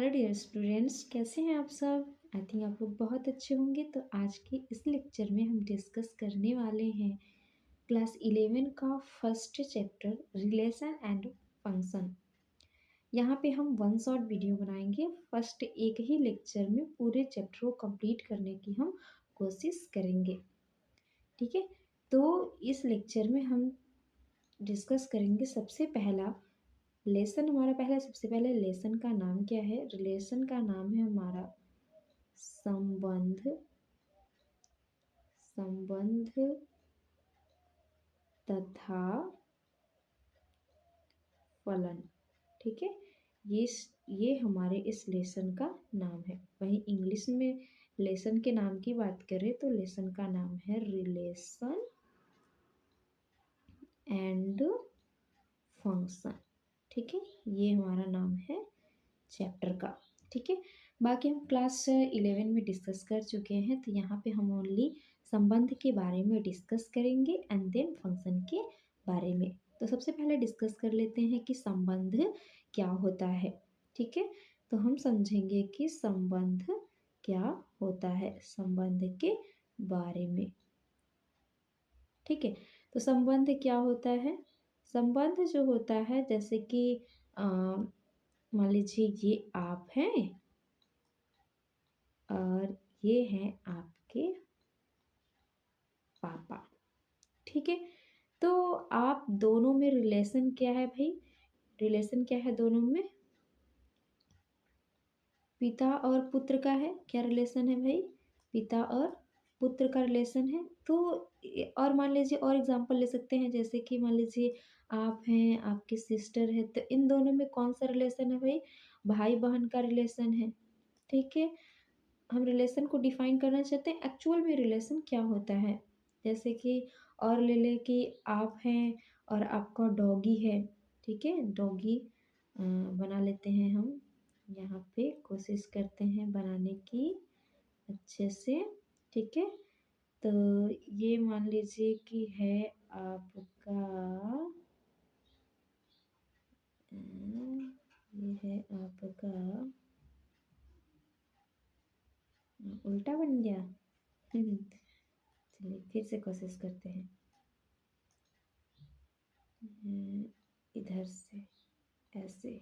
Hello dear students, कैसे हैं आप सब। आई थिंक आप लोग बहुत अच्छे होंगे। तो आज के इस लेक्चर में हम डिस्कस करने वाले हैं क्लास 11 का first chapter relation and function. यहाँ पे हम वन शॉट वीडियो बनाएंगे। फर्स्ट एक ही लेक्चर में पूरे चैप्टर को कंप्लीट करने की हम कोशिश करेंगे। ठीक है, तो इस लेक्चर में हम डिस्कस करेंगे सबसे पहला लेसन। हमारा पहला सबसे पहले लेसन का नाम क्या है। रिलेशन का नाम है हमारा संबंध। संबंध तथा फलन। ठीक है, ये ये हमारे इस लेसन का नाम है। वहीं इंग्लिश में लेसन के नाम की बात करें तो लेसन का नाम है रिलेशन एंड फंक्शन। ठीक है, ये हमारा नाम है चैप्टर का। ठीक है, बाकी हम क्लास 11 में डिस्कस कर चुके हैं, तो यहाँ पे हम ओनली संबंध के बारे में डिस्कस करेंगे एंड देन फंक्शन के बारे में। तो सबसे पहले डिस्कस कर लेते हैं कि संबंध क्या होता है। ठीक है, तो हम समझेंगे कि संबंध क्या होता है संबंध के बारे में। ठीक है, तो संबंध क्या होता है। संबंध जो होता है, जैसे कि मान लीजिए ये आप हैं और ये हैं आपके पापा। ठीक है, तो आप दोनों में रिलेशन क्या है भाई। रिलेशन क्या है दोनों में। पिता और पुत्र का है। क्या रिलेशन है भाई। पिता और पुत्र का रिलेशन है। तो और मान लीजिए और एग्जांपल ले सकते हैं, जैसे कि मान लीजिए आप हैं, आपकी सिस्टर है, तो इन दोनों में कौन सा रिलेशन है भाई। भाई बहन का रिलेशन है। ठीक है, हम रिलेशन को डिफाइन करना चाहते हैं एक्चुअल में रिलेशन क्या होता है। जैसे कि और ले लें कि आप हैं और आपका डॉगी है। ठीक है, डॉगी बना लेते हैं हम। यहाँ पे कोशिश करते हैं बनाने की अच्छे से। ठीक है, तो ये मान लीजिए कि है आपका ये है आपका उल्टा बन गया। चलिए फिर से कोशिश करते हैं। इधर से ऐसे।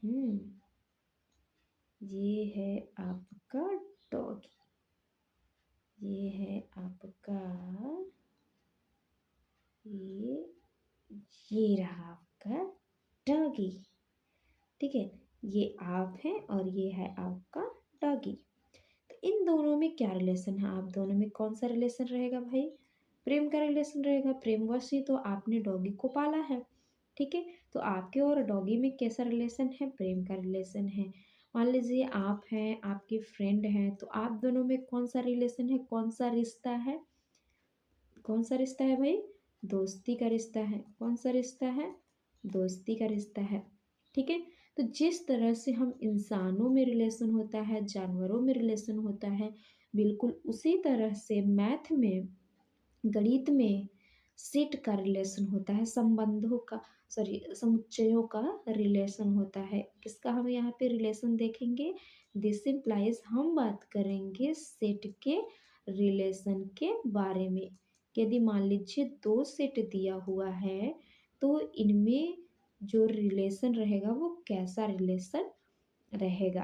हम्म ये है आपका डॉगी। ये है आपका ये ये रहा आपका डॉगी। ठीक है, ये आप हैं और ये है आपका डॉगी। तो इन दोनों में क्या रिलेशन है। आप दोनों में कौन सा रिलेशन रहेगा भाई। प्रेम का रिलेशन रहेगा। प्रेमवश ही तो आपने डॉगी को पाला है। ठीक है, तो आपके और डॉगी में कैसा रिलेशन है। प्रेम का रिलेशन है। मान लीजिए आप हैं, आपके फ्रेंड हैं, तो आप दोनों में कौन सा रिलेशन है, कौन सा रिश्ता है। कौन सा रिश्ता है भाई। दोस्ती का रिश्ता है। कौन सा रिश्ता है। दोस्ती का रिश्ता है। ठीक है, तो जिस तरह से हम इंसानों में रिलेशन होता है, जानवरों में रिलेशन होता है, बिल्कुल उसी तरह से मैथ में, गणित में सेट का रिलेशन होता है। संबंधों का, सॉरी, समुच्चयों का रिलेशन होता है। किसका हम यहाँ पे रिलेशन देखेंगे। दिस इम्प्लाइज हम बात करेंगे सेट के रिलेशन के बारे में। यदि मान लीजिए दो सेट दिया हुआ है, तो इनमें जो रिलेशन रहेगा वो कैसा रिलेशन रहेगा।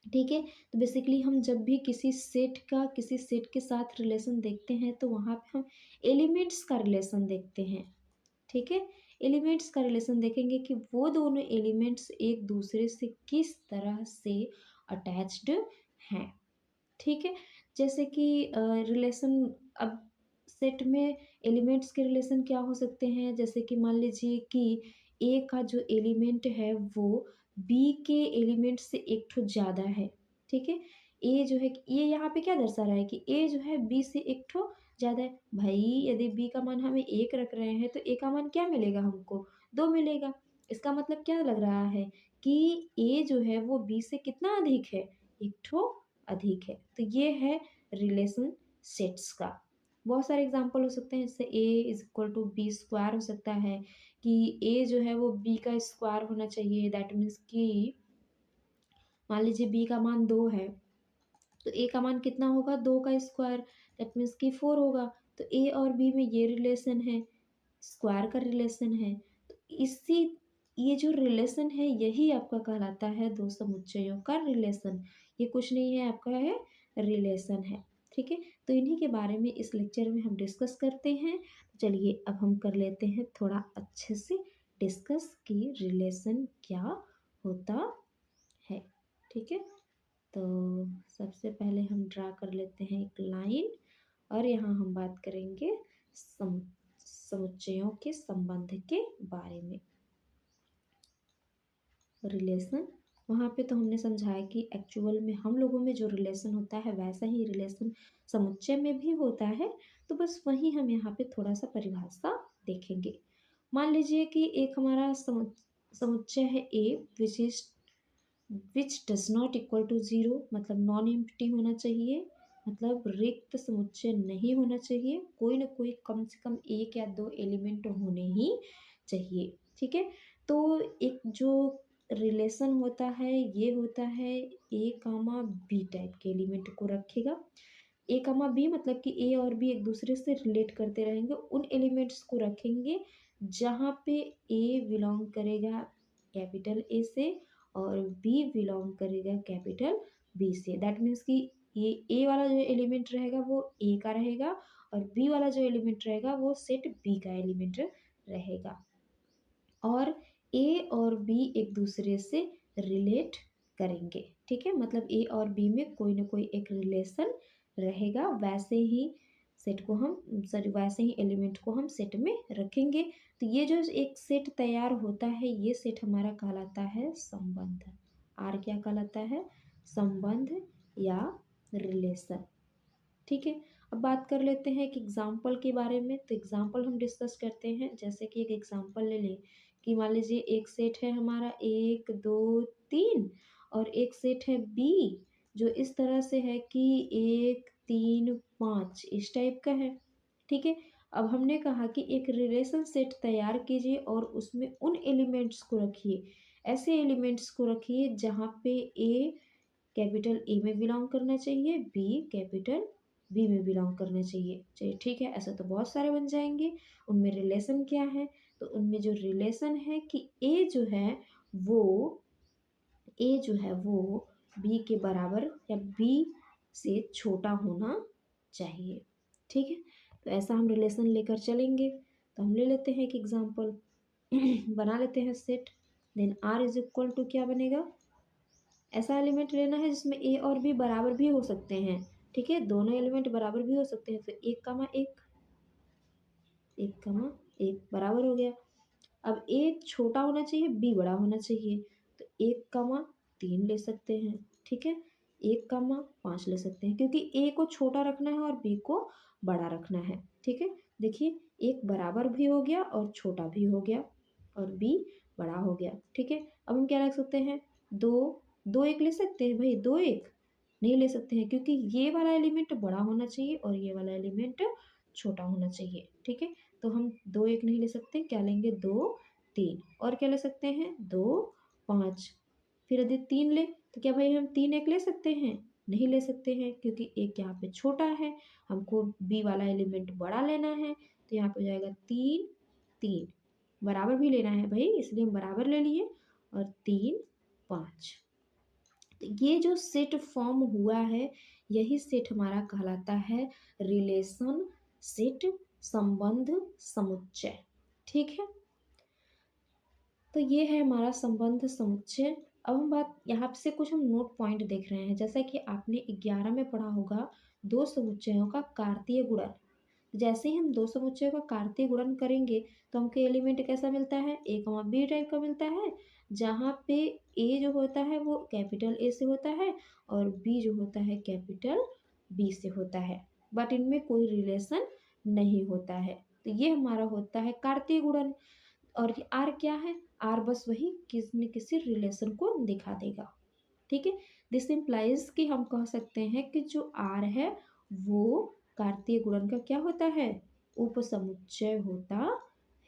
ठीक है, तो बेसिकली हम जब भी किसी सेट का किसी सेट के साथ रिलेशन देखते हैं, तो वहाँ पे हम एलिमेंट्स का रिलेशन देखते हैं। ठीक है, एलिमेंट्स का रिलेशन देखेंगे कि वो दोनों एलिमेंट्स एक दूसरे से किस तरह से अटैच्ड हैं। ठीक है, जैसे कि रिलेशन, अब सेट में एलिमेंट्स के रिलेशन क्या हो सकते हैं। जैसे कि मान लीजिए कि ए का जो एलिमेंट है वो बी के एलिमेंट से एक ठो ज़्यादा है। ठीक है, ए जो है, ये यहाँ पे क्या दर्शा रहा है कि ए जो है बी से एक ठो ज़्यादा है। भाई यदि बी का मान हमें एक रख रहे हैं, तो ए का मान क्या मिलेगा हमको। दो मिलेगा। इसका मतलब क्या लग रहा है कि ए जो है वो बी से कितना अधिक है। एक ठो अधिक है। तो ये है रिलेशन सेट्स का। बहुत सारे एग्जांपल हो सकते हैं, जैसे A is equal to B square हो सकता है कि ए जो है वो बी का स्क्वायर होना चाहिए। दैट मीन्स कि मान लीजिए बी का मान 2 है, तो ए का मान कितना होगा, 2 का स्क्वायर, दैट मीन्स कि 4 होगा। तो ए और बी में ये रिलेशन है, स्क्वायर का रिलेशन है। तो इसी ये जो रिलेशन है यही आपका कहलाता है दो समुच्चयों का रिलेशन। ये कुछ नहीं है, आपका है रिलेशन है। ठीक है, तो इन्हीं के बारे में इस लेक्चर में हम डिस्कस करते हैं। चलिए अब हम कर लेते हैं थोड़ा अच्छे से डिस्कस कि रिलेशन क्या होता है। ठीक है, तो सबसे पहले हम ड्रा कर लेते हैं एक लाइन, और यहाँ हम बात करेंगे समुच्चयों के संबंध के बारे में। रिलेशन, वहाँ पे तो हमने समझाया कि एक्चुअल में हम लोगों में जो रिलेशन होता है वैसा ही रिलेशन समुच्चय में भी होता है। तो बस वही हम यहाँ पे थोड़ा सा परिभाषा देखेंगे। मान लीजिए कि एक हमारा समुच्चय है A which does not equal to zero, मतलब नॉन एम्प्टी होना चाहिए, मतलब रिक्त समुच्चय नहीं होना चाहिए। कोई ना कोई कम से कम एक या दो एलिमेंट होने ही चाहिए। ठीक है, तो एक जो रिलेशन होता है ये होता है ए कामा बी टाइप के एलिमेंट को रखेगा। ए कामा बी मतलब कि ए और बी एक दूसरे से रिलेट करते रहेंगे, उन एलिमेंट्स को रखेंगे जहाँ पे ए बिलोंग करेगा कैपिटल ए से और बी बिलोंग करेगा कैपिटल बी से। दैट मीन्स कि ये ए वाला जो एलिमेंट रहेगा वो ए का रहेगा, और बी वाला जो एलिमेंट रहेगा वो सेट बी का एलिमेंट रहेगा, और ए और बी एक दूसरे से रिलेट करेंगे। ठीक है, मतलब ए और बी में कोई ना कोई एक रिलेशन रहेगा। वैसे ही सेट को हम सॉरी वैसे ही एलिमेंट को हम सेट में रखेंगे। तो ये जो एक सेट तैयार होता है ये सेट हमारा कहलाता है संबंध। आर क्या कहलाता है, संबंध या रिलेशन। ठीक है, अब बात कर लेते हैं एक एग्जाम्पल के बारे में। तो एग्जाम्पल हम डिस्कस करते हैं, जैसे कि एक एग्जाम्पल ले लें कि मान लीजिए एक सेट है हमारा 1 2 3, और एक सेट है बी जो इस तरह से है कि 1 3 5 इस टाइप का है। ठीक है, अब हमने कहा कि एक रिलेशन सेट तैयार कीजिए और उसमें उन एलिमेंट्स को रखिए, ऐसे एलिमेंट्स को रखिए जहाँ पे ए कैपिटल ए में बिलोंग करना चाहिए, बी कैपिटल बी में बिलोंग करना चाहिए। चलिए ठीक है, ऐसा तो बहुत सारे बन जाएंगे। उनमें रिलेशन क्या है, तो उनमें जो रिलेशन है कि वो ए जो है वो बी के बराबर या बी से छोटा होना चाहिए। ठीक है, तो ऐसा हम रिलेशन लेकर चलेंगे। तो हम ले लेते हैं एक एग्जांपल बना लेते हैं set. Then R is equal to क्या बनेगा, ऐसा एलिमेंट लेना है जिसमें ए और बी बराबर भी हो सकते हैं। ठीक है, दोनों एलिमेंट बराबर भी हो सकते हैं। फिर एक कमा एक, एक कमा एक बराबर हो गया। अब ए छोटा होना चाहिए, बी बड़ा होना चाहिए, तो 1 3 ले सकते हैं। ठीक है, 1 5 ले सकते हैं, क्योंकि ए को छोटा रखना है और बी को बड़ा रखना है। ठीक है, देखिए एक बराबर भी हो गया और छोटा भी हो गया और बी बड़ा हो गया। ठीक है, अब हम क्या रख सकते हैं, 2 1 ले सकते हैं भाई, 2 1 नहीं ले सकते हैं, क्योंकि ये वाला एलिमेंट बड़ा होना चाहिए और ये वाला एलिमेंट छोटा होना चाहिए। ठीक है, तो हम 2 1 नहीं ले सकते, क्या लेंगे, 2 3, और क्या ले सकते हैं, 2 5। फिर यदि 3 ले तो क्या भाई हम 3 1 ले सकते हैं, नहीं ले सकते हैं, क्योंकि एक यहाँ पे छोटा है, हमको बी वाला एलिमेंट बड़ा लेना है। तो यहाँ पे हो जाएगा 3 3, बराबर भी लेना है भाई, इसलिए हम बराबर ले लिए, और 3 5। तो ये जो सेट फॉर्म हुआ है यही सेट हमारा कहलाता है रिलेशन सेट, संबंध समुच्चय। ठीक है, तो ये है हमारा संबंध समुच्चय। अब हम बात यहाँ से कुछ हम नोट पॉइंट देख रहे हैं, जैसा कि आपने 11 में पढ़ा होगा दो समुच्चयों का कार्तीय गुणन। जैसे ही हम दो समुच्चयों का कार्तीय गुणन करेंगे तो हमको एलिमेंट कैसा मिलता है, ए कमा बी टाइप का मिलता है, जहाँ पे ए जो होता है वो कैपिटल ए से होता है और बी जो होता है कैपिटल बी से होता है, बट इनमें कोई रिलेशन नहीं होता है। तो ये हमारा होता है कार्तीय गुणन। और ये आर क्या है, आर बस वही किसी न किसी रिलेशन को दिखा देगा। ठीक है, दिस इम्प्लाइज कि हम कह सकते हैं कि जो आर है वो कार्तीय गुणन का क्या होता है? उपसमुच्चय होता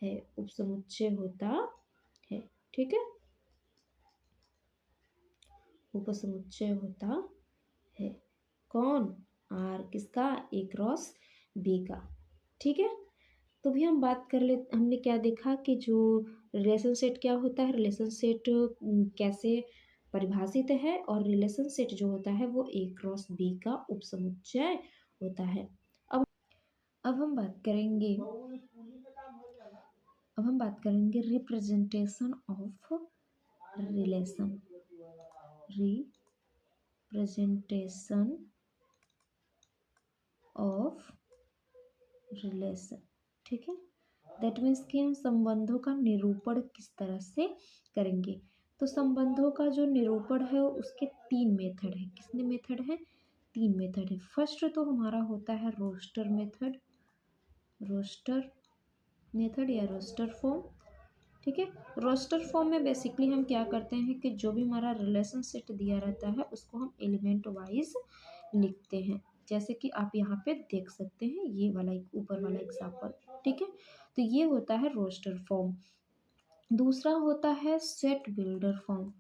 है, उपसमुच्चय होता है। ठीक है, उपसमुच्चय होता है। कौन? आर किसका? ए क्रॉस बी का। ठीक है, तो भी हम बात कर ले, हमने क्या देखा कि जो रिलेशन सेट क्या होता है, रिलेशन सेट कैसे परिभाषित है, और रिलेशन सेट जो होता है वो ए क्रॉस बी का उपसमुच्चय होता है। अब हम बात करेंगे, अब हम बात करेंगे representation of relation, representation of relation. ठीक है, दैट मीन्स कि हम संबंधों का निरूपण किस तरह से करेंगे। तो संबंधों का जो निरूपण है उसके तीन मेथड है। कितने मेथड है? तीन मेथड है। फर्स्ट तो हमारा होता है रोस्टर मेथड, रोस्टर मेथड या रोस्टर फॉर्म। ठीक है, रोस्टर फॉर्म में बेसिकली हम क्या करते हैं कि जो भी हमारा रिलेशन सेट दिया रहता है उसको हम एलिमेंट वाइज लिखते हैं, जैसे कि आप यहाँ पे देख सकते हैं ये वाला ऊपर वाला एग्जाम्पल। ठीक है, तो ये होता है रोस्टर फॉर्म। दूसरा होता है set builder form,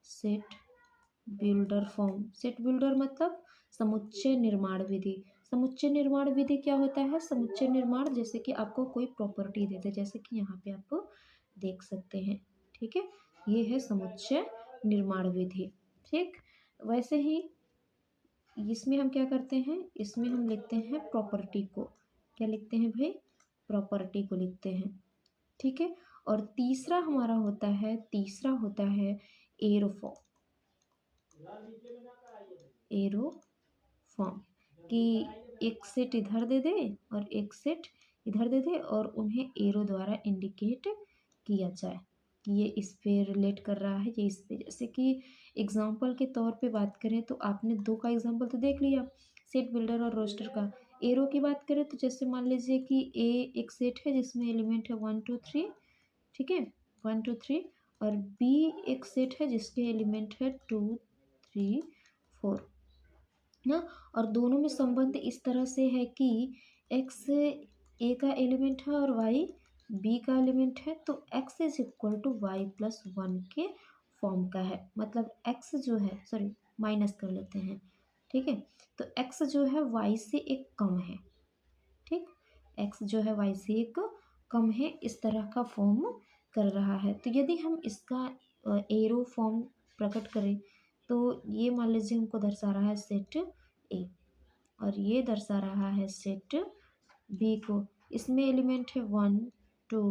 set builder form. Set builder मतलब समुच्चय निर्माण विधि। समुच्चय निर्माण विधि क्या होता है? समुच्चय निर्माण जैसे कि आपको कोई प्रॉपर्टी देते, जैसे कि यहाँ पे आप देख सकते हैं। ठीक है, ये है समुच्चय निर्माण विधि। ठीक, वैसे ही इसमें हम क्या करते हैं, इसमें हम लिखते हैं प्रॉपर्टी को। क्या लिखते हैं भाई? प्रॉपर्टी को लिखते हैं। ठीक है, और तीसरा हमारा होता है, तीसरा होता है एरो फॉर्म, एरो फॉर्म, कि एक सेट इधर दे दे और एक सेट इधर दे दे और उन्हें एरो द्वारा इंडिकेट किया जाए कि ये इस पे रिलेट कर रहा है, ये इस पे। जैसे कि एग्जाम्पल के तौर पे बात करें तो आपने दो का एग्जाम्पल तो देख लिया, सेट बिल्डर और रोस्टर का। एरो की बात करें तो जैसे मान लीजिए कि ए एक सेट है जिसमें एलिमेंट है 1 2 3। ठीक है, 1 2 3, और बी एक सेट है जिसके एलिमेंट है 2 3 4 ना। और दोनों में संबंध इस तरह से है कि x ए का एलिमेंट है और y बी का एलिमेंट है, तो x is equal to Y plus one के फॉर्म का है। मतलब x जो है, सॉरी माइनस कर लेते हैं। ठीक है, तो x जो है y से एक कम है। ठीक, x जो है y से एक कम है, इस तरह का फॉर्म कर रहा है। तो यदि हम इसका एरो फॉर्म प्रकट करें तो ये मान लीजिए हमको दर्शा रहा है सेट ए और ये दर्शा रहा है सेट बी को। इसमें एलिमेंट है 1 2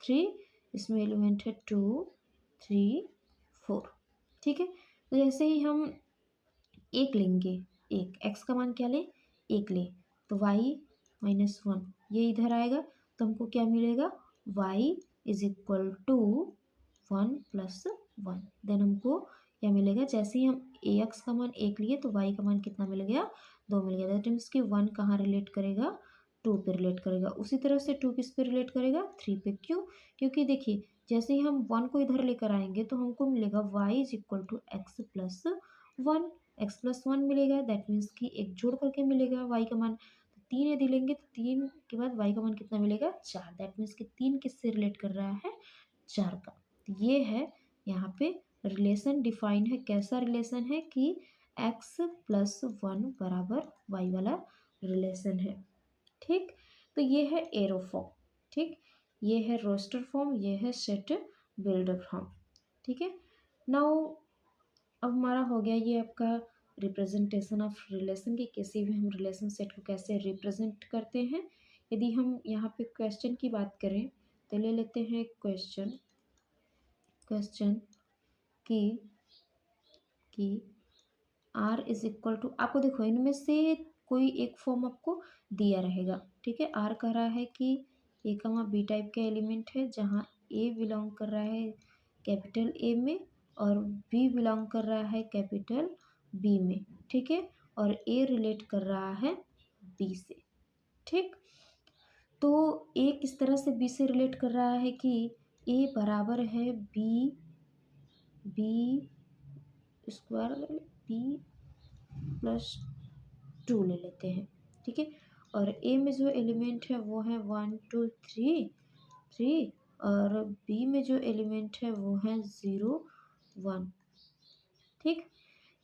3, इसमें एलिमेंट है 2 3 4। ठीक है, तो जैसे ही हम एक लेंगे, एक एक्स का मान क्या ले? एक ले, तो वाई माइनस वन ये इधर आएगा, तो हमको क्या मिलेगा? Y is equal to one plus one. Then हमको क्या मिलेगा? जैसे ही हम ए एक्स का मान एक लिए तो वाई का मान कितना मिल गया? दो मिल गया। दैट मीन्स कि वन कहाँ रिलेट करेगा? टू पे रिलेट करेगा। उसी तरह से टू किस पे रिलेट करेगा? थ्री पे। क्यों? क्योंकि देखिए जैसे ही हम वन को इधर लेकर आएंगे तो हमको मिलेगा Y is equal to X plus one, X plus one मिलेगा। दैट मीन्स कि एक जोड़ करके मिलेगा वाई का मान। तो तीन यदि लेंगे तो तीन के बाद वाई का मान कितना मिलेगा? चार। दैट मीन्स कि तीन किससे रिलेट कर रहा है? चार का। तो ये है यहाँ पे रिलेशन डिफाइन है। कैसा रिलेशन है कि एक्स प्लस वन बराबर वाई वाला रिलेशन है। ठीक, तो ये है एरो फॉर्म। ठीक, ये है रोस्टर फॉर्म, ये है सेट बिल्डर फॉर्म। ठीक है, नाउ अब हमारा हो गया ये आपका रिप्रेजेंटेशन ऑफ रिलेशन की, किसी भी हम रिलेशन सेट को कैसे रिप्रेजेंट करते हैं। यदि हम यहाँ पे क्वेश्चन की बात करें तो ले लेते हैं क्वेश्चन, क्वेश्चन कि आर इज इक्वल टू, आपको देखो इनमें से कोई एक फॉर्म आपको दिया रहेगा। ठीक है, आर कह रहा है कि ए कमा बी टाइप का एलिमेंट है जहाँ ए बिलोंग कर रहा है कैपिटल ए में और बी बिलोंग कर रहा है कैपिटल बी में। ठीक है, और ए रिलेट कर रहा है बी से। ठीक, तो ए किस तरह से बी से रिलेट कर रहा है कि ए बराबर है B, B square B plus two ले लेते हैं। ठीक है, और ए में जो एलिमेंट है वो है 1 2 3 3 और बी में जो एलिमेंट है वो है 0 1। ठीक,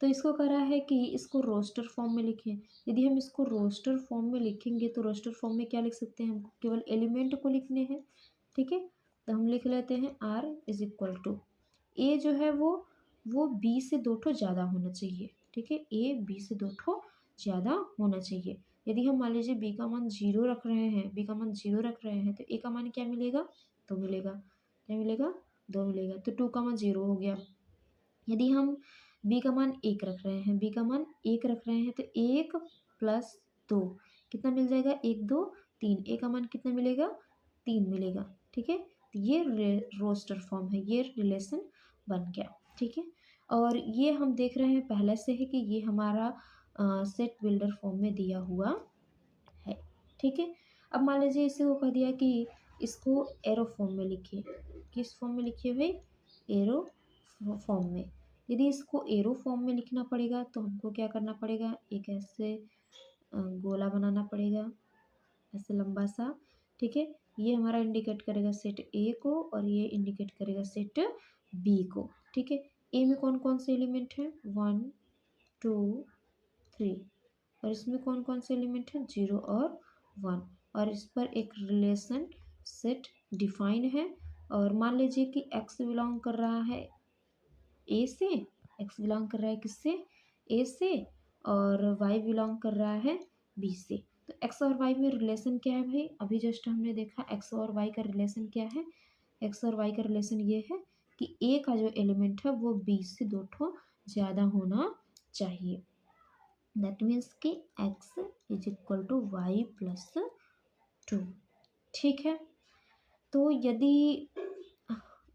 तो इसको करा है कि इसको रोस्टर फॉर्म में लिखें। यदि हम इसको रोस्टर फॉर्म में लिखेंगे तो रोस्टर फॉर्म में क्या लिख सकते हैं, हमको केवल एलिमेंट को लिखने हैं। ठीक है, तो हम लिख लेते हैं r इज इक्वल टू ए जो है वो बी से 2 ठो ज़्यादा होना चाहिए। ठीक है, ए बी से 2 ठो ज़्यादा होना चाहिए। यदि हम मान लीजिए बी का मान 0 रख रहे हैं, बी का मान 0 रख रहे हैं तो ए का मान क्या मिलेगा, 2 मिलेगा। क्या मिलेगा, 2 मिलेगा। तो 2 का मान 0 हो गया। यदि हम बी का मान 1 रख रहे हैं, बी का मान 1 रख रहे हैं तो 1 प्लस 2 कितना मिल जाएगा, 1 2 3। ए का मान कितना मिलेगा, 3 मिलेगा। ठीक है, तो ये रोस्टर फॉर्म है, ये रिलेशन बन गया। ठीक है, और ये हम देख रहे हैं पहले से है कि ये हमारा सेट बिल्डर फॉर्म में दिया हुआ है। ठीक है, अब मान लीजिए इसे वो कह दिया कि इसको एरो फॉर्म में लिखिए। किस फॉर्म में लिखिए भाई, एरो फॉर्म में। यदि इसको एरो फॉर्म में लिखना पड़ेगा तो हमको क्या करना पड़ेगा, एक ऐसे गोला बनाना पड़ेगा, ऐसे लंबा सा। ठीक है, ये हमारा इंडिकेट करेगा सेट ए को और ये इंडिकेट करेगा सेट बी को। ठीक है, ए में कौन कौन से एलिमेंट हैं, 1 2 3 और इसमें कौन कौन से एलिमेंट हैं, 0 और 1। और इस पर एक रिलेशन सेट डिफाइन है। और मान लीजिए कि x बिलोंग कर रहा है ए से, x बिलोंग कर रहा है किससे, ए से, और y बिलोंग कर रहा है बी से। तो x और y में रिलेशन क्या है भाई, अभी जस्ट हमने देखा x और y का रिलेशन क्या है। x और y का रिलेशन ये है कि a का जो एलिमेंट है वो b से 2 ठो ज़्यादा होना चाहिए। दैट मीन्स कि x is equal to Y plus 2। ठीक है, तो यदि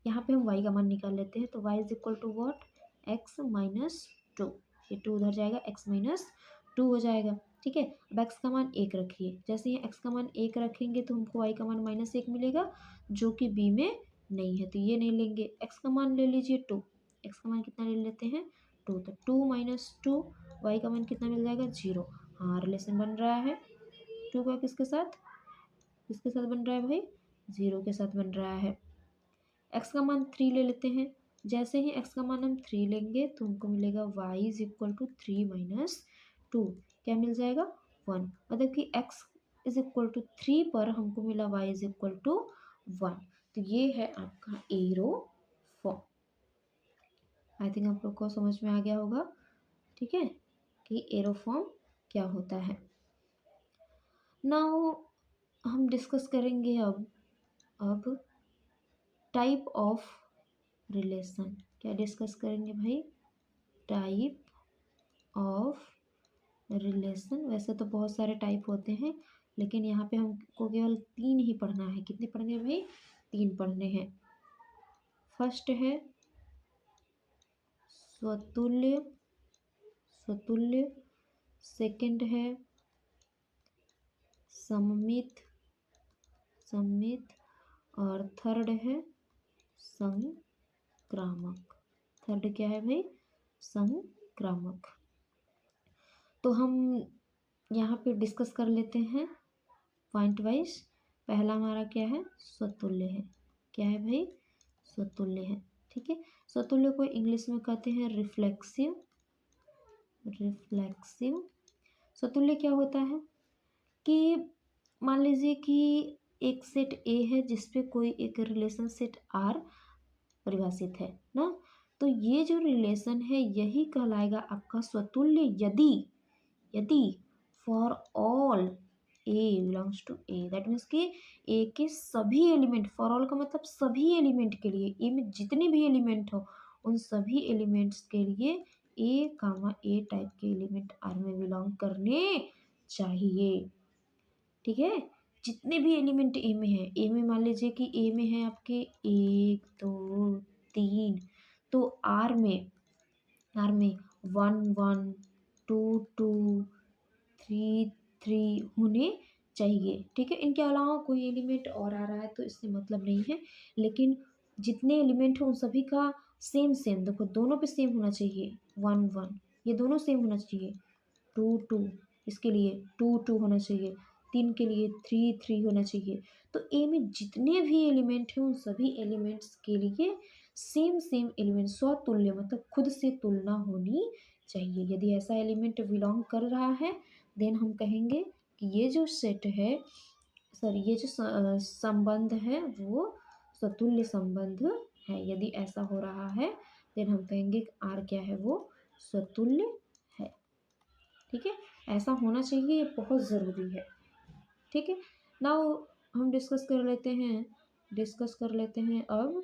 यहाँ पे हम y का मान निकाल लेते हैं तो y is equal to what, x minus 2। ये 2 उधर जाएगा, x माइनस 2 हो जाएगा। ठीक है, अब x का मान 1 रखिए। जैसे ही x का मान 1 रखेंगे तो हमको y का मान -1 मिलेगा जो कि b में नहीं है, तो ये नहीं लेंगे। x का मान ले लीजिए 2, x का मान कितना ले लेते हैं 2, तो 2 माइनस 2, y का मान कितना मिल जाएगा 0। हाँ, रिलेशन बन रहा है 2 का किसके साथ, किसके साथ बन रहा है भाई, 0 के साथ बन रहा है। x का मान 3 ले लेते हैं। जैसे ही x का मान हम 3 लेंगे तो हमको मिलेगा y is equal to 3 minus 2, क्या मिल जाएगा 1। मतलब कि x इज इक्वल टू 3 पर हमको मिला y इज इक्वल टू 1। तो ये है आपका एरो फॉर्म। आई थिंक आप लोग को समझ में आ गया होगा। ठीक है, कि एरो फॉर्म क्या होता है। नाउ हम डिस्कस करेंगे अब टाइप ऑफ रिलेशन। क्या डिस्कस करेंगे भाई, टाइप ऑफ रिलेशन। वैसे तो बहुत सारे टाइप होते हैं लेकिन यहाँ पे हमको केवल 3 ही पढ़ना है। कितने पढ़ने हैं भाई, 3 पढ़ने हैं। फर्स्ट है स्वतुल्य, स्वतुल्य। सेकंड है सममित, सममित। और थर्ड है संक्रामक। थर्ड क्या है भाई, संक्रामक। तो हम यहाँ पे डिस्कस कर लेते हैं पॉइंट वाइज। पहला हमारा क्या है, स्वतुल्य है। क्या है भाई, स्वतुल्य है। ठीक है, स्वतुल्य को इंग्लिश में कहते हैं रिफ्लेक्सिव, रिफ्लेक्सिव। स्वतुल्य क्या होता है कि मान लीजिए कि एक सेट ए है जिसपे कोई एक रिलेशन सेट आर परिभाषित है ना, तो ये जो रिलेशन है यही कहलाएगा आपका स्वतुल्य यदि, यदि for all A belongs to A. That means कि ए के सभी एलिमेंट, फॉर ऑल का मतलब सभी एलिमेंट के लिए, ए में जितने भी एलिमेंट हो उन सभी एलिमेंट्स के लिए ए कामा ए टाइप के एलिमेंट आर में बिलोंग करने चाहिए। ठीक है, जितने भी एलिमेंट ए में है, ए में मान लीजिए कि ए में है आपके 1 2 3, तो आर में, आर में 1 1 2 2 3 3 होने चाहिए। ठीक है, इनके अलावा कोई एलिमेंट और आ रहा है तो इससे मतलब नहीं है, लेकिन जितने एलिमेंट हैं उन सभी का सेम सेम, देखो दोनों पे सेम होना चाहिए। 1 1 ये दोनों सेम होना चाहिए। 2 2 इसके लिए 2 2 होना चाहिए। 3 के लिए 3 3 होना चाहिए। तो ए में जितने भी एलिमेंट हैं उन सभी एलिमेंट्स के लिए सेम सेम एलिमेंट स्वतुल्य मतलब खुद से तुलना होनी चाहिए। यदि ऐसा एलिमेंट बिलोंग कर रहा है देन हम कहेंगे कि ये जो सेट है, सॉरी ये जो संबंध है वो स्वतुल्य संबंध है। यदि ऐसा हो रहा है देन हम कहेंगे कि आर क्या है, वो स्वतुल्य है। ठीक है, ऐसा होना चाहिए, ये बहुत ज़रूरी है। ठीक है, नाउ हम डिस्कस कर लेते हैं अब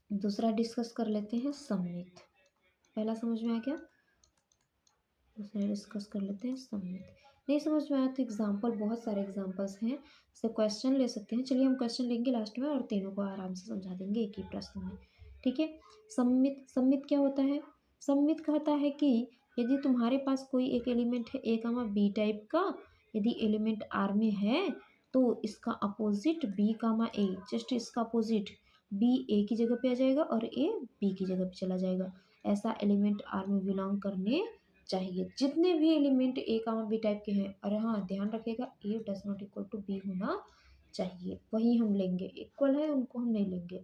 दूसरा डिस्कस कर लेते हैं सममित। पहला समझ में आ गया, दूसरा डिस्कस कर लेते हैं सममित। नहीं समझ में आया तो एग्जाम्पल, बहुत सारे एग्जाम्पल्स हैं, जैसे क्वेश्चन ले सकते हैं। चलिए हम क्वेश्चन लेंगे लास्ट में और तीनों को आराम से समझा देंगे एक ही प्रश्न में। ठीक है, सममित, सममित क्या होता है? सममित कहता है कि यदि तुम्हारे पास कोई एक एलिमेंट है ए कामा बी टाइप का, यदि एलिमेंट आर में है तो इसका अपोजिट बी कामा ए, जस्ट इसका अपोजिट बी ए की जगह पे आ जाएगा और ए बी की जगह पे चला जाएगा। ऐसा एलिमेंट आर में बिलोंग करने चाहिए। जितने भी element A comma B type के हैं, और हाँ ध्यान रखिएगा A does not equal to B होना चाहिए, वही हम लेंगे। इक्वल है उनको हम नहीं लेंगे,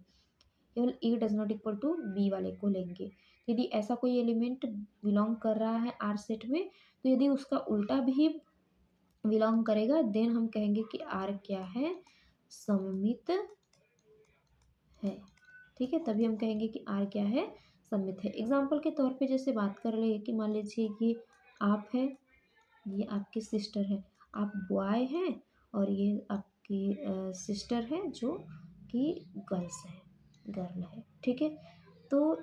केवल A does not equal to B वाले को लेंगे। यदि ऐसा कोई एलिमेंट बिलोंग कर रहा है आर सेट में, तो यदि उसका उल्टा भी बिलोंग करेगा देन हम कहेंगे कि आर क्या है, सममित है। ठीक है, तभी हम कहेंगे कि आर क्या है, सममित है। एग्जाम्पल के तौर पे जैसे बात कर ले कि मान लीजिए ये आप है, ये आपकी सिस्टर है, आप बॉय हैं और ये आपकी सिस्टर है जो कि गर्ल्स है, गर्ल है। ठीक है, तो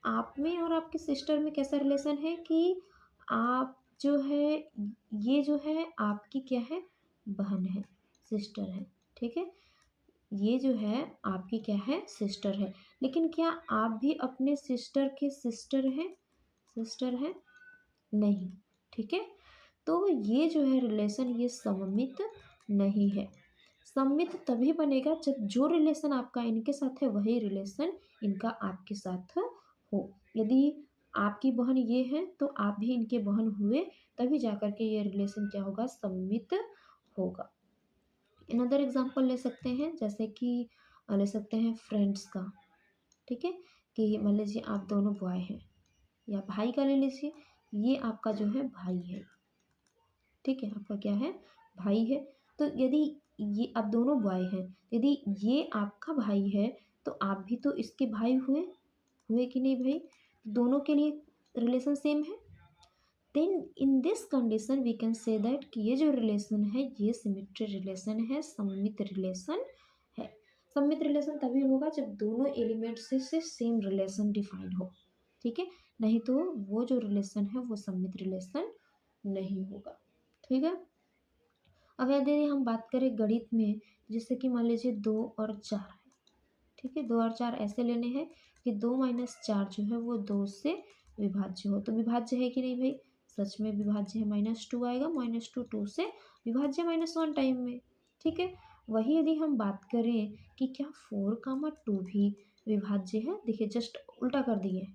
आप में और आपकी सिस्टर में कैसा रिलेशन है कि आप जो है, ये जो है आपकी क्या है, बहन है, सिस्टर है। ठीक है, ये जो है आपकी क्या है, सिस्टर है। लेकिन क्या आप भी अपने सिस्टर के सिस्टर हैं, सिस्टर हैं? नहीं। ठीक है, तो ये जो है रिलेशन ये सममित नहीं है। सममित तभी बनेगा जब जो रिलेशन आपका इनके साथ है वही रिलेशन इनका आपके साथ हो। यदि आपकी बहन ये है तो आप भी इनके बहन हुए, तभी जाकर के ये रिलेशन क्या होगा, सममित होगा। अनदर एग्जांपल ले सकते हैं, जैसे कि ले सकते हैं फ्रेंड्स का। ठीक है, कि मान लीजिए आप दोनों बॉय हैं, या भाई का ले लीजिए, ये आपका जो है भाई है। ठीक है, आपका क्या है, भाई है। तो यदि ये आप दोनों बॉय हैं, यदि ये आपका भाई है तो आप भी तो इसके भाई हुए, हुए कि नहीं भाई? दोनों के लिए रिलेशन सेम है। Then in this condition we can say that कि ये जो रिलेशन है ये सिमेट्री रिलेशन है, सममित रिलेशन है। सममित रिलेशन तभी होगा जब दोनों एलिमेंट से सेम रिलेशन डिफाइन हो। ठीक है, नहीं तो वो जो रिलेशन है वो सममित रिलेशन नहीं होगा। ठीक है, अब यदि हम बात करें गणित में, जैसे कि मान लीजिए 2 और 4 है। ठीक है, 2 और 4 ऐसे लेने हैं कि 2 - 4 जो है वो 2 से विभाज्य हो। तो विभाज्य है कि नहीं भाई? सच में विभाज्य है, -2 आएगा, -2 2 से विभाज्य -1 टाइम में। ठीक है, वही यदि हम बात करें कि क्या 4, 2 भी विभाज्य है, देखिए जस्ट उल्टा कर दिए,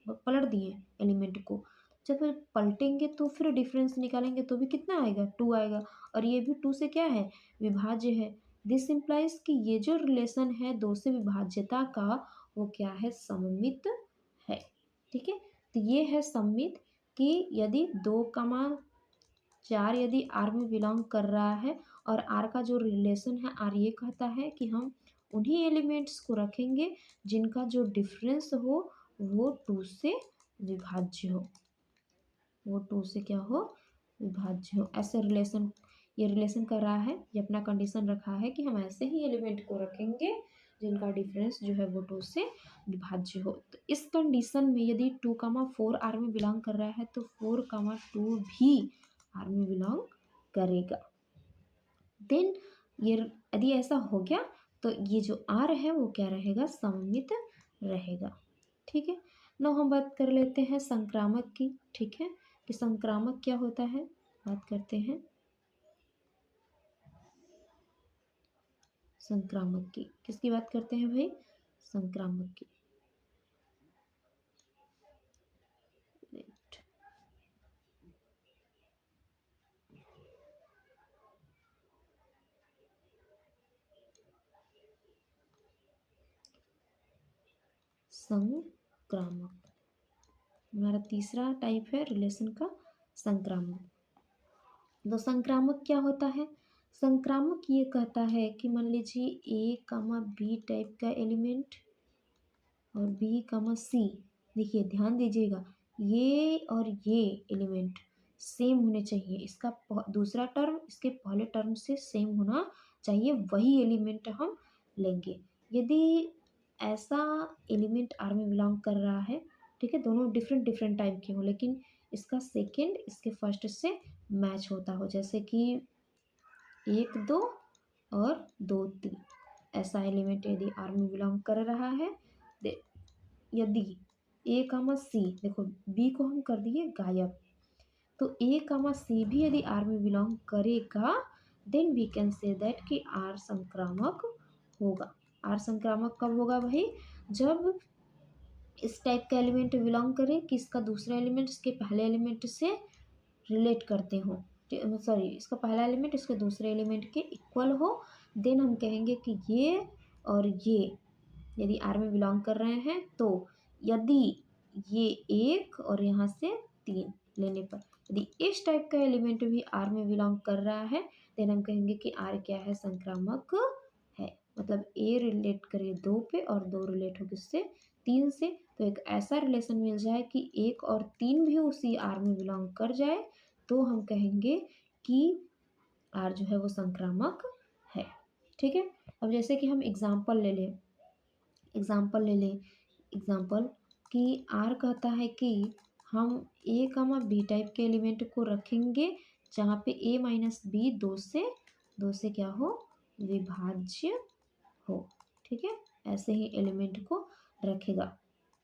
पलट दिए एलिमेंट को। जब पलटेंगे तो फिर डिफरेंस निकालेंगे तो भी कितना आएगा, 2 आएगा, और ये भी 2 से क्या है, विभाज्य है। दिस इम्प्लाइज कि ये जो रिलेशन है 2 से विभाज्यता का वो क्या है, सममित है। ठीक है, तो ये है सममित कि यदि 2, 4 यदि आर में बिलोंग कर रहा है और आर का जो रिलेशन है, आर ये कहता है कि हम उन्हीं एलिमेंट्स को रखेंगे जिनका जो डिफरेंस हो वो 2 से विभाज्य हो, वो 2 से क्या हो, विभाज्य हो। ऐसे रिलेशन, ये रिलेशन कर रहा है, ये अपना कंडीशन रखा है कि हम ऐसे ही एलिमेंट को रखेंगे जिनका डिफरेंस जो है वो 2 से विभाज्य हो। तो इस कंडीशन में यदि 2, 4 आर में बिलोंग कर रहा है तो 4, 2 भी आर में बिलोंग करेगा। देन ये यदि ऐसा हो गया तो ये जो आर है वो क्या रहेगा, सममित रहेगा। ठीक है, now हम बात कर लेते हैं संक्रामक की। ठीक है, कि संक्रामक क्या होता है, बात करते हैं संक्रामक की। किसकी बात करते हैं भाई, संक्रामक की। संक्रामक। हमारा तीसरा टाइप है रिलेशन का संक्रामक। तो संक्रामक क्या होता है? संक्रामक ये कहता है कि मान लीजिए ए कामा बी टाइप का एलिमेंट और बी कामा सी, देखिए ध्यान दीजिएगा, ये और ये एलिमेंट सेम होने चाहिए। इसका दूसरा टर्म इसके पहले टर्म से सेम होना चाहिए, वही एलिमेंट हम लेंगे। यदि ऐसा एलिमेंट आर में बिलोंग कर रहा है, ठीक है, दोनों डिफरेंट डिफरेंट टाइप के हों लेकिन इसका सेकेंड इसके फर्स्ट से मैच होता हो, जैसे कि 1 2 और 2 3, ऐसा एलिमेंट यदि आर में बिलोंग कर रहा है, यदि ए कामा सी, देखो बी को हम कर दिए गायब, तो ए कामा सी भी यदि आर में बिलोंग करेगा, then we can say that कि आर संक्रामक होगा। आर संक्रामक कब होगा भाई? जब इस टाइप का एलिमेंट बिलोंग करे कि इसका दूसरा एलिमेंट इसके पहले एलिमेंट से रिलेट करते हो, सॉरी, इसका पहला एलिमेंट इसके दूसरे एलिमेंट के इक्वल हो, देन हम कहेंगे कि ये और ये यदि आर में बिलोंग कर रहे हैं। तो यदि ये 1 और यहाँ से 3 लेने पर यदि इस टाइप का एलिमेंट भी आर में बिलोंग कर रहा है, देन हम कहेंगे कि आर क्या है? संक्रामक है। मतलब ए रिलेट करे 2 पे और 2 रिलेट हो किससे? 3 से, तो एक ऐसा रिलेशन मिल जाए कि 1 और 3 भी उसी आर में बिलोंग कर जाए, तो हम कहेंगे कि आर जो है वो संक्रामक है। ठीक है, अब जैसे कि हम एग्जाम्पल ले लें, एग्जाम्पल कि आर कहता है कि हम ए कामा बी टाइप के एलिमेंट को रखेंगे जहाँ पे ए माइनस बी दो से क्या हो? विभाज्य हो। ठीक है, ऐसे ही एलिमेंट को रखेगा।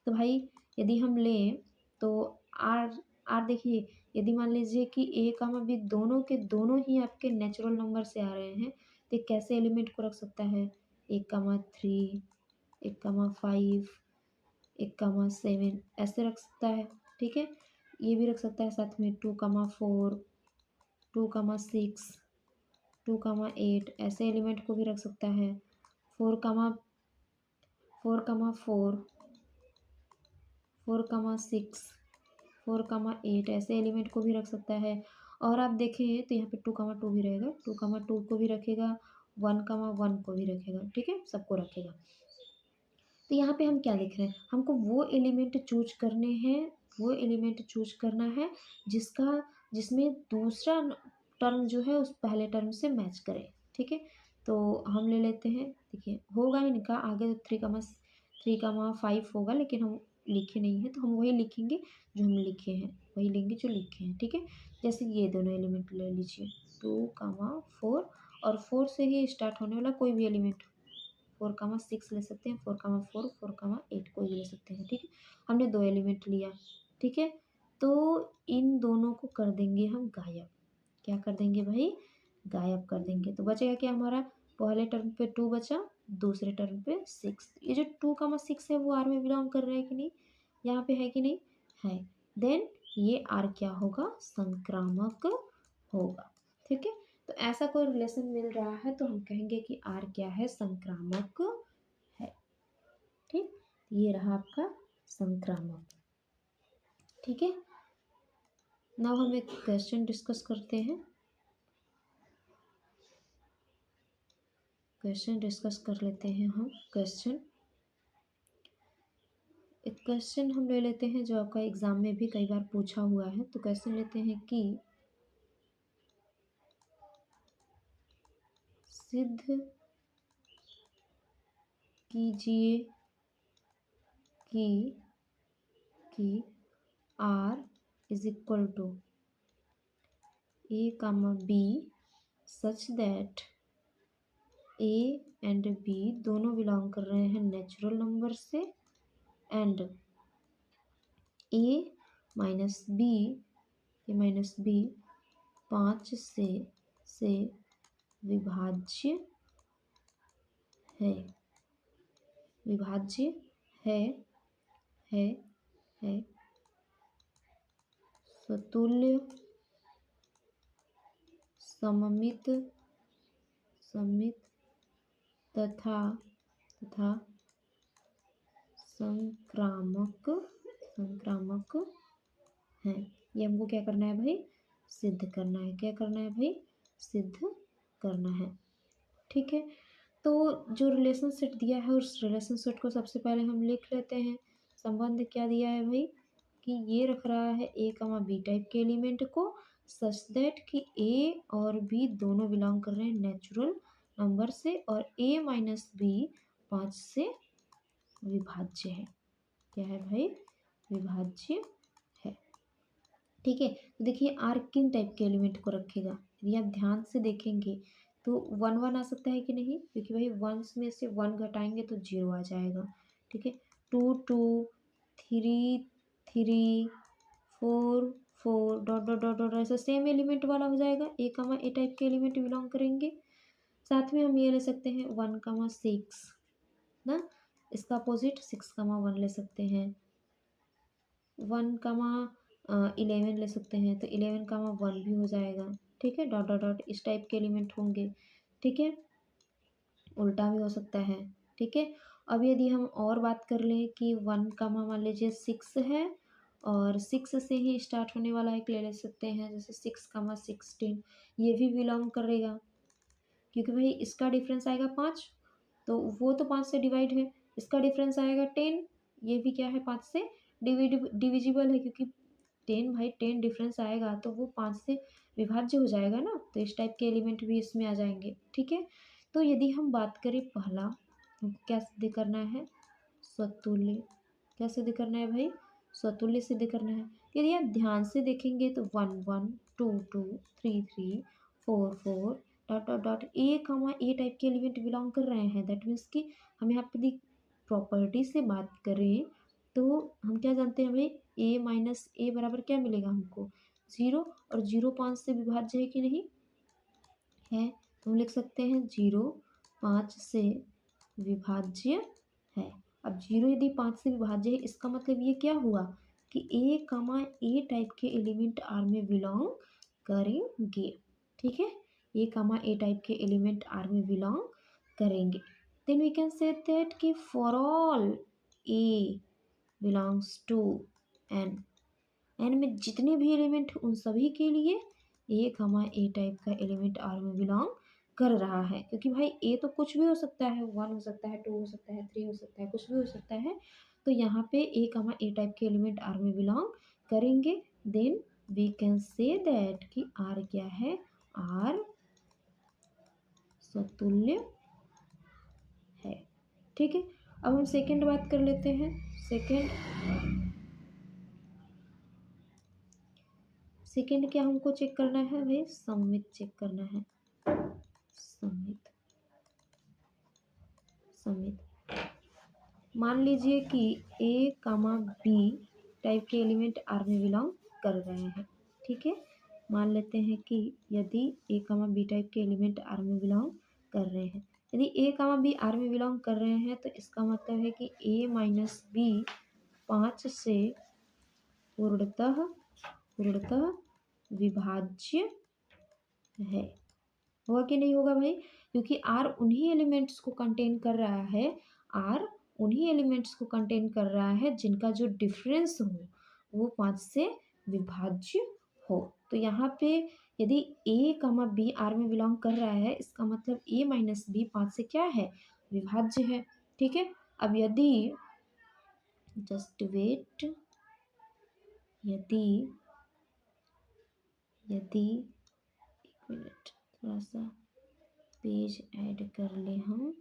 तो भाई यदि हम लें तो आर देखिए, यदि मान लीजिए कि ए कामा बी दोनों के दोनों ही आपके नेचुरल नंबर से आ रहे हैं, तो कैसे एलिमेंट को रख सकता है? 1 3, 1 5, 1 7 ऐसे रख सकता है। ठीक है, ये भी रख सकता है साथ में 2 4, 2 6, 2 8, ऐसे एलिमेंट को भी रख सकता है। 4 4 4 6, 4 8 ऐसे एलिमेंट को भी रख सकता है। और आप देखें तो यहाँ पे 2 2 भी रहेगा, 2 2 को भी रखेगा, 1 1 को भी रखेगा। ठीक है, सबको रखेगा। तो यहाँ पे हम क्या लिख रहे हैं? हमको वो एलिमेंट चूज करने हैं, वो एलिमेंट चूज करना है जिसमें दूसरा टर्म जो है उस पहले टर्म से मैच करे। ठीक है, तो हम ले लेते हैं, देखिए होगा इनका आगे तो 3 3 5 होगा, लेकिन हम लिखे नहीं है तो हम वही लिखेंगे जो हम लिखे हैं, वही लेंगे जो लिखे हैं। ठीक है, जैसे ये दोनों एलिमेंट ले लीजिए 2 4, और 4 से ही स्टार्ट होने वाला कोई भी एलिमेंट 4 6 ले सकते हैं, 4 4 4 8 कोई भी ले सकते हैं। ठीक है, हमने 2 एलिमेंट लिया। ठीक है, तो इन दोनों को कर देंगे हम गायब। क्या कर देंगे भाई? गायब कर देंगे। तो बचेगा क्या हमारा? पहले टर्म पे 2 बचा, दूसरे टर्म पे 6। ये जो 2 6 है वो आर में बिलोंग कर रहा है कि नहीं? यहाँ पे है कि नहीं? है। देन ये आर क्या होगा? संक्रामक होगा। ठीक है, तो ऐसा कोई रिलेशन मिल रहा है तो हम कहेंगे कि आर क्या है? संक्रामक है। ठीक, ये रहा आपका संक्रामक। ठीक है, नाउ हम एक क्वेश्चन डिस्कस करते हैं। क्वेश्चन डिस्कस कर लेते हैं हम। एक क्वेश्चन हम ले लेते हैं जो आपका एग्जाम में भी कई बार पूछा हुआ है। तो क्वेश्चन लेते हैं कि सिद्ध कीजिए कि are is equal to A comma B such that A and B दोनों बिलोंग कर रहे हैं नेचुरल नंबर से, एंड ए माइनस बी 5 से विभाज्य है, विभाज्य है है है स्वतुल्य सममित तथा संक्रामक संक्रामक है। ये हमको क्या करना है भाई, सिद्ध करना है। क्या करना है भाई, सिद्ध करना है। ठीक है, तो जो रिलेशन सेट दिया है उस रिलेशन सेट को सबसे पहले हम लिख लेते हैं। संबंध क्या दिया है भाई, कि ये रख रहा है ए कमा बी टाइप के एलिमेंट को सच दैट कि ए और बी दोनों बिलोंग कर रहे हैं नेचुरल नंबर से और ए माइनस बी 5 से विभाज्य है। क्या है भाई, विभाज्य है। ठीक है, तो देखिए आर किन टाइप के एलिमेंट को रखेगा, यदि आप ध्यान से देखेंगे तो 1 1 आ सकता है कि नहीं, क्योंकि भाई वंस में से 1 घटाएंगे तो 0 आ जाएगा। ठीक है, 2 2 3 3 4 4 डॉट डॉट डॉट डॉट ऐसा सेम एलिमेंट वाला हो जाएगा, ए कमा ए टाइप के एलिमेंट बिलोंग करेंगे। साथ में हम ये ले सकते हैं 1 कमा 6 ना, इसका अपोजिट 6 कमा 1 ले सकते हैं। 1 कमा 11 ले सकते हैं, तो 11 कमा 1 भी हो जाएगा। ठीक है, डॉट डॉट डॉट इस टाइप के एलिमेंट होंगे। ठीक है, उल्टा भी हो सकता है। ठीक है, अब यदि हम और बात कर लें कि 1 कमा मान लीजिए 6 है और 6 से ही स्टार्ट होने वाला एक ले सकते हैं, जैसे 6 कमा 16, ये भी बिलोंग करेगा, क्योंकि भाई इसका डिफरेंस आएगा 5, तो वो तो 5 से डिवाइड है। इसका डिफरेंस आएगा 10, ये भी क्या है 5 से डिविजिबल है, क्योंकि 10 भाई 10 डिफरेंस आएगा तो वो 5 से विभाज्य हो जाएगा ना, तो इस टाइप के एलिमेंट भी इसमें आ जाएंगे। ठीक है, तो यदि हम बात करें पहला, हमको क्या सिद्ध करना है, स्वतुल्य। क्या सिद्ध करना है भाई, स्वतुल्य सिद्ध करना है। यदि आप ध्यान से देखेंगे तो 1 1 2 2 3 3 4 4 dot dot dot A comma A type के एलिमेंट बिलोंग कर रहे हैं। दैट मीन्स कि हम यहाँ पे प्रॉपर्टी से बात करें तो हम क्या जानते हैं भाई, ए माइनस ए बराबर क्या मिलेगा हमको, 0, और 0 5 से विभाज्य है कि नहीं है, तो हम लिख सकते हैं 0 5 से विभाज्य है। अब 0 यदि 5 से विभाज्य है, इसका मतलब ये क्या हुआ कि ए कमा ए टाइप के एलिमेंट आर में बिलोंग करेंगे। ठीक है, ए कमा ए टाइप के एलिमेंट आर में बिलोंग करेंगे। Then we can say that कि for all A belongs to N, N में जितने भी एलिमेंट उन सभी के लिए ए कमा ए टाइप का एलिमेंट आर में बिलोंग कर रहा है, क्योंकि भाई ए तो कुछ भी हो सकता है, 1 हो सकता है, 2 हो सकता है, 3 हो सकता है, कुछ भी हो सकता है। तो यहाँ पे ए कमा ए टाइप के एलिमेंट आर में बिलोंग करेंगे। Then we can say that कि आर क्या है, आर स्वतुल्य है। ठीक है, अब हम सेकेंड बात कर लेते हैं। सेकेंड क्या हमको चेक करना है भाई, सममित चेक करना है। सममित सममित मान लीजिए कि ए कामा बी टाइप के एलिमेंट आर में बिलोंग कर रहे हैं। ठीक है, मान लेते हैं कि यदि ए कामा बी टाइप के एलिमेंट आर में बिलोंग कर रहे हैं, यदि ए कामा बी आर में बिलोंग कर रहे हैं तो इसका मतलब है कि ए माइनस बी 5 से पूर्णतः पूर्णतः विभाज्य है। होगा कि नहीं होगा भाई, क्योंकि आर उन्हीं एलिमेंट्स को कंटेन कर रहा है, आर उन्हीं एलिमेंट्स को कंटेन कर रहा है जिनका जो डिफरेंस हो वो 5 से विभाज्य हो। तो यहाँ पे यदि ए कमा बी आर में बिलोंग कर रहा है, इसका मतलब ए माइनस बी 5 से क्या है, विभाज्य है। ठीक है, अब यदि जस्ट वेट, यदि यदि एक मिनट थोड़ा सा पेज ऐड कर ले हम।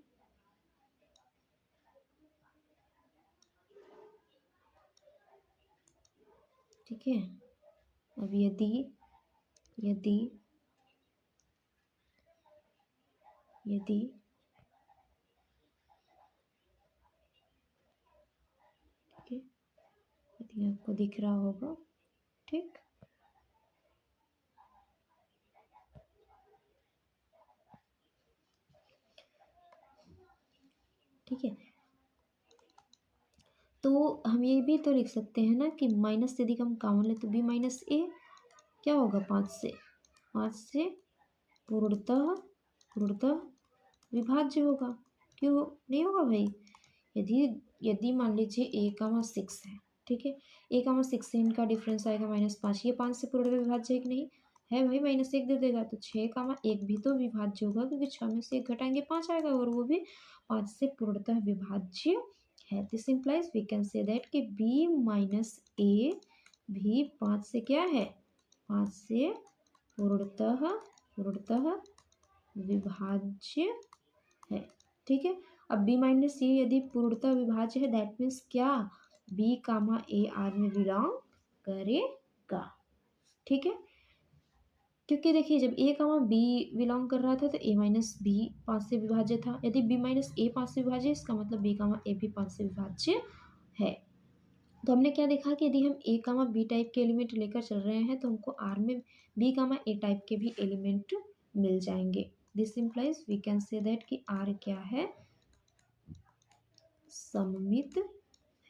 ठीक है, अब यदि यदि यदि ठीक है, यदि आपको दिख रहा होगा, ठीक, ठीक है, तो हम ये भी तो लिख सकते हैं ना कि माइनस यदि हम कॉमन ले तो बी माइनस ए क्या होगा, 5 से पूर्णतः पूर्णतः विभाज्य होगा। क्यों नहीं होगा भाई, यदि यदि मान लीजिए a,6 है, ठीक है, a,6 से इनका डिफरेंस आएगा -5, ये 5 से पूर्ण विभाज्य है कि नहीं है भाई, -1 दे देगा, तो 6,1 भी तो विभाज्य होगा क्योंकि 6 में से 1 घटाएंगे 5 आएगा और वो भी 5 से पूर्णतः विभाज्य है। This implies we can say that कि b माइनस a भी 5 से क्या है, 5 से पूर्णतः पूर्णतः विभाज्य है, ठीक है। अब b माइनस ए यदि पूर्णतः विभाज्य है दैट मीन्स क्या, b कामा ए आर में बिलोंग करेगा, ठीक है। क्योंकि देखिए जब a कामा b बिलोंग कर रहा था तो a माइनस बी 5 से विभाज्य था, यदि b माइनस ए 5 से विभाज्य इसका मतलब b कामा ए भी 5 से विभाज्य है। तो हमने क्या देखा कि यदि हम a कामा बी टाइप के एलिमेंट लेकर चल रहे हैं तो हमको r में b कामा ए टाइप के भी एलिमेंट मिल जाएंगे। This implies we can say that कि r क्या है, सममित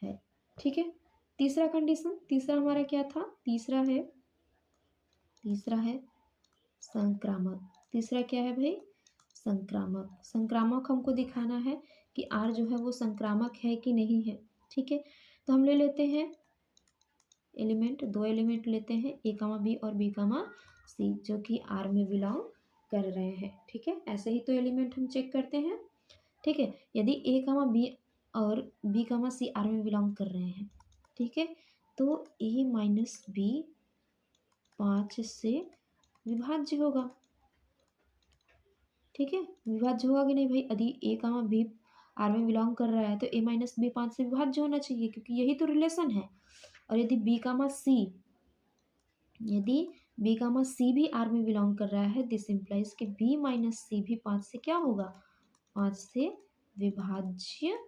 है, ठीक है। तीसरा कंडीशन, तीसरा हमारा क्या था, तीसरा है संक्रामक। तीसरा क्या है भाई, संक्रामक। संक्रामक हमको दिखाना है कि r जो है वो संक्रामक है कि नहीं है, ठीक है। तो हम ले लेते हैं एलिमेंट, दो एलिमेंट लेते हैं a कामा बी और b कामा सी जो कि r में बिलोंग कर रहे हैं, ठीक है। ऐसे ही तो एलिमेंट हम चेक करते हैं, ठीक है। यदि a कामा बी और b कामा सी r में बिलोंग कर रहे हैं, ठीक है, तो a माइनस बी 5 से विभाज्य होगा, ठीक है। विभाज्य होगा कि नहीं भाई, यदि a कामा बी आर में बिलोंग कर रहा है तो a माइनस बी 5 से विभाज्य होना चाहिए क्योंकि यही तो रिलेशन है। और यदि b कामा सी, यदि b कामा सी भी आर में बिलोंग कर रहा है दिस इम्प्लाइज कि b माइनस सी भी 5 से क्या होगा, 5 से विभाज्य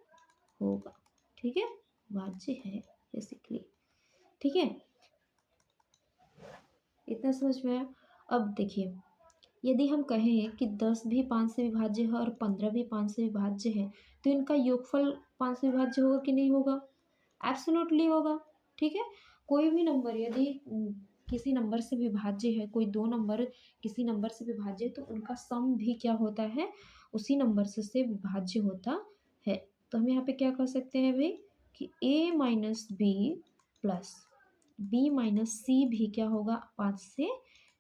होगा, ठीक है, विभाज्य है बेसिकली, ठीक है। इतना समझ में आया। अब देखिए यदि हम कहें कि 10 भी 5 से विभाज्य है और 15 भी 5 से विभाज्य है तो इनका योगफल 5 से विभाज्य होगा कि नहीं होगा, एब्सोल्युटली होगा, ठीक है। कोई भी नंबर यदि किसी नंबर से विभाज्य है, कोई दो नंबर किसी नंबर से विभाज्य है तो उनका सम भी क्या होता है, उसी नंबर से विभाज्य होता है। तो हम यहाँ पे क्या कर सकते हैं भाई कि a minus B plus b minus C भी क्या होगा, 5 से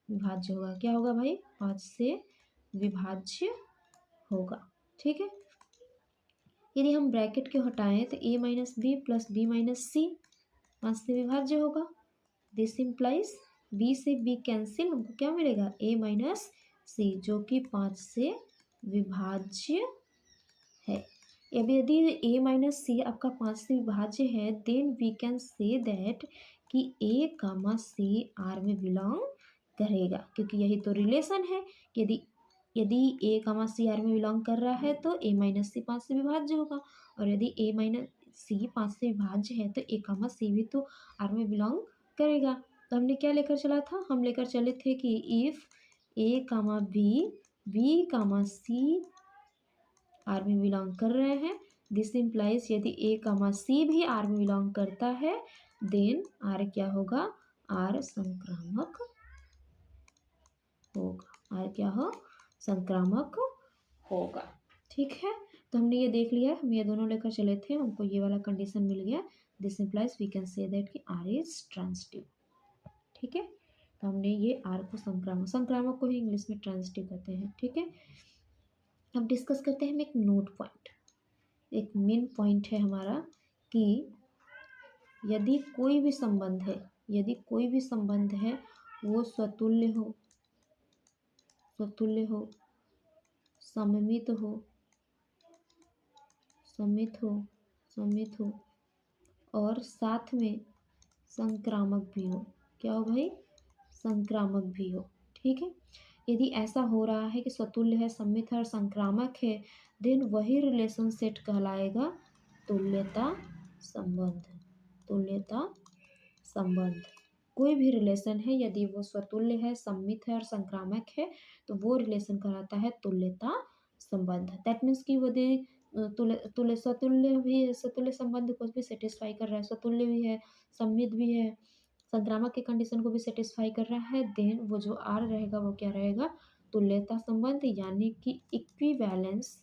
विभाज्य होगा, क्या होगा भाई, 5 से विभाज्य होगा, ठीक है। यदि हम ब्रैकेट को हटाएं तो a minus B plus B minus C 5 से विभाज्य होगा। दिस इम्प्लाइज b से b कैंसिल, हमको क्या मिलेगा, a माइनस सी जो कि 5 से विभाज्य है। अब यदि a माइनस सी आपका 5 से विभाज्य है then we can say that कि a कामा सी आर में बिलोंग करेगा क्योंकि यही तो रिलेशन है कि यदि यदि a कामा सी आर में बिलोंग कर रहा है तो a माइनस सी 5 से विभाज्य होगा और यदि a माइनस सी 5 से विभाज्य है तो a कामा सी भी तो आर में बिलोंग करेगा। तो हमने क्या लेकर चला था, हम लेकर चले थे कि if a comma B comma C R में बिलोंग कर रहे हैं दिस इम्प्लाइज यदि a कामा सी भी आर में बिलोंग करता है देन आर क्या होगा, आर संक्रामक होगा, आर क्या हो, संक्रामक होगा, ठीक है। तो हमने ये देख लिया, हम ये दोनों लेकर चले थे, हमको ये वाला कंडीशन मिल गया। This implies we can say that कि आर इज ट्रांजिटिव, ठीक है। तो हमने ये आर को संक्रामक, संक्रामक को ही इंग्लिश में ट्रांजिटिव कहते हैं, ठीक है। अब डिस्कस करते हैं हम एक नोट पॉइंट, एक मेन पॉइंट है हमारा कि यदि कोई भी संबंध है, यदि कोई भी संबंध है वो स्वतुल्य हो, स्वतुल्य हो, सममित हो, समित हो, समित हो और साथ में संक्रामक भी हो, क्या हो भाई, संक्रामक भी हो, ठीक है। यदि ऐसा हो रहा है कि स्वतुल्य है, सम्मित है और संक्रामक है देन वही रिलेशन सेट कहलाएगा तुल्यता संबंध, तुल्यता संबंध। कोई भी रिलेशन है यदि वो स्वतुल्य है, सम्मित है और संक्रामक है तो वो रिलेशन कहलाता है तुल्यता संबंध। दैट मीन्स कि वो तुल्य तुल्य स्वतुल्य भी, स्वतुल्य संबंध को भी सेटिस्फाई कर रहा है, स्वतुल्य भी है, सम्मित भी है, संक्रामक के कंडीशन को भी सेटिस्फाई कर रहा है देन वो जो आर रहेगा वो क्या रहेगा, तुल्यता संबंध यानी कि इक्विवैलेंस,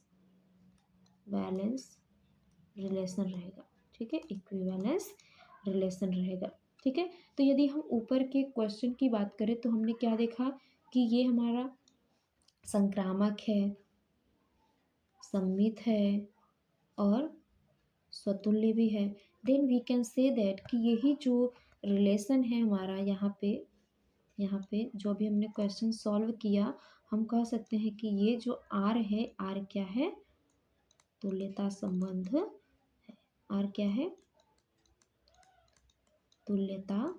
बैलेंस रिलेशन रहेगा, ठीक है, इक्विवेलेंस रिलेशन रहेगा। ठीक है, तो यदि हम ऊपर के क्वेश्चन की बात करें तो हमने क्या देखा कि ये हमारा संक्रामक है, सम्मित है और स्वतुल्य भी है। Then we can say that कि यही जो रिलेशन है हमारा यहाँ पे जो भी हमने क्वेश्चन सॉल्व किया, हम कह सकते हैं कि ये जो आर है, आर क्या है, तुल्यता संबंध है। आर क्या है, तुल्यता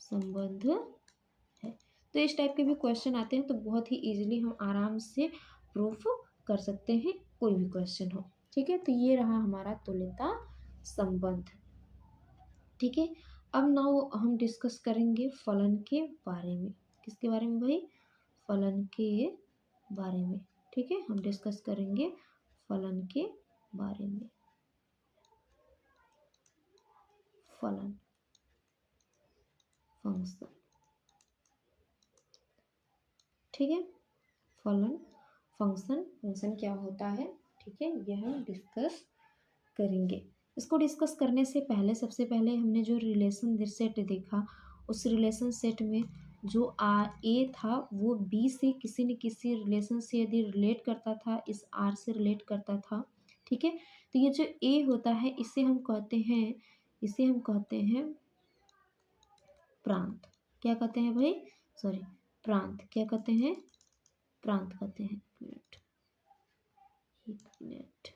संबंध है। तो इस टाइप के भी क्वेश्चन आते हैं तो बहुत ही इजीली हम आराम से प्रूफ कर सकते हैं, कोई भी क्वेश्चन हो। ठीक है, तो ये रहा हमारा तुल्यता संबंध। ठीक है, अब नाउ हम डिस्कस करेंगे फलन के बारे में। किसके बारे में भाई, फलन के बारे में। ठीक है, हम डिस्कस करेंगे फलन के बारे में। फलन फंक्शन, ठीक है, फलन फंक्शन क्या होता है, ठीक है, यह हम डिस्कस करेंगे। इसको डिस्कस करने से पहले सबसे पहले हमने जो रिलेशन सेट देखा, उस रिलेशन सेट में जो ए था वो बी से किसी न किसी रिलेशन से यदि रिलेट करता था, इस आर से रिलेट करता था। ठीक है, तो ये जो ए होता है इसे हम कहते हैं प्रांत। क्या कहते हैं भाई, सॉरी, प्रांत। क्या कहते हैं, प्रांत कहते हैं। एक मिनट,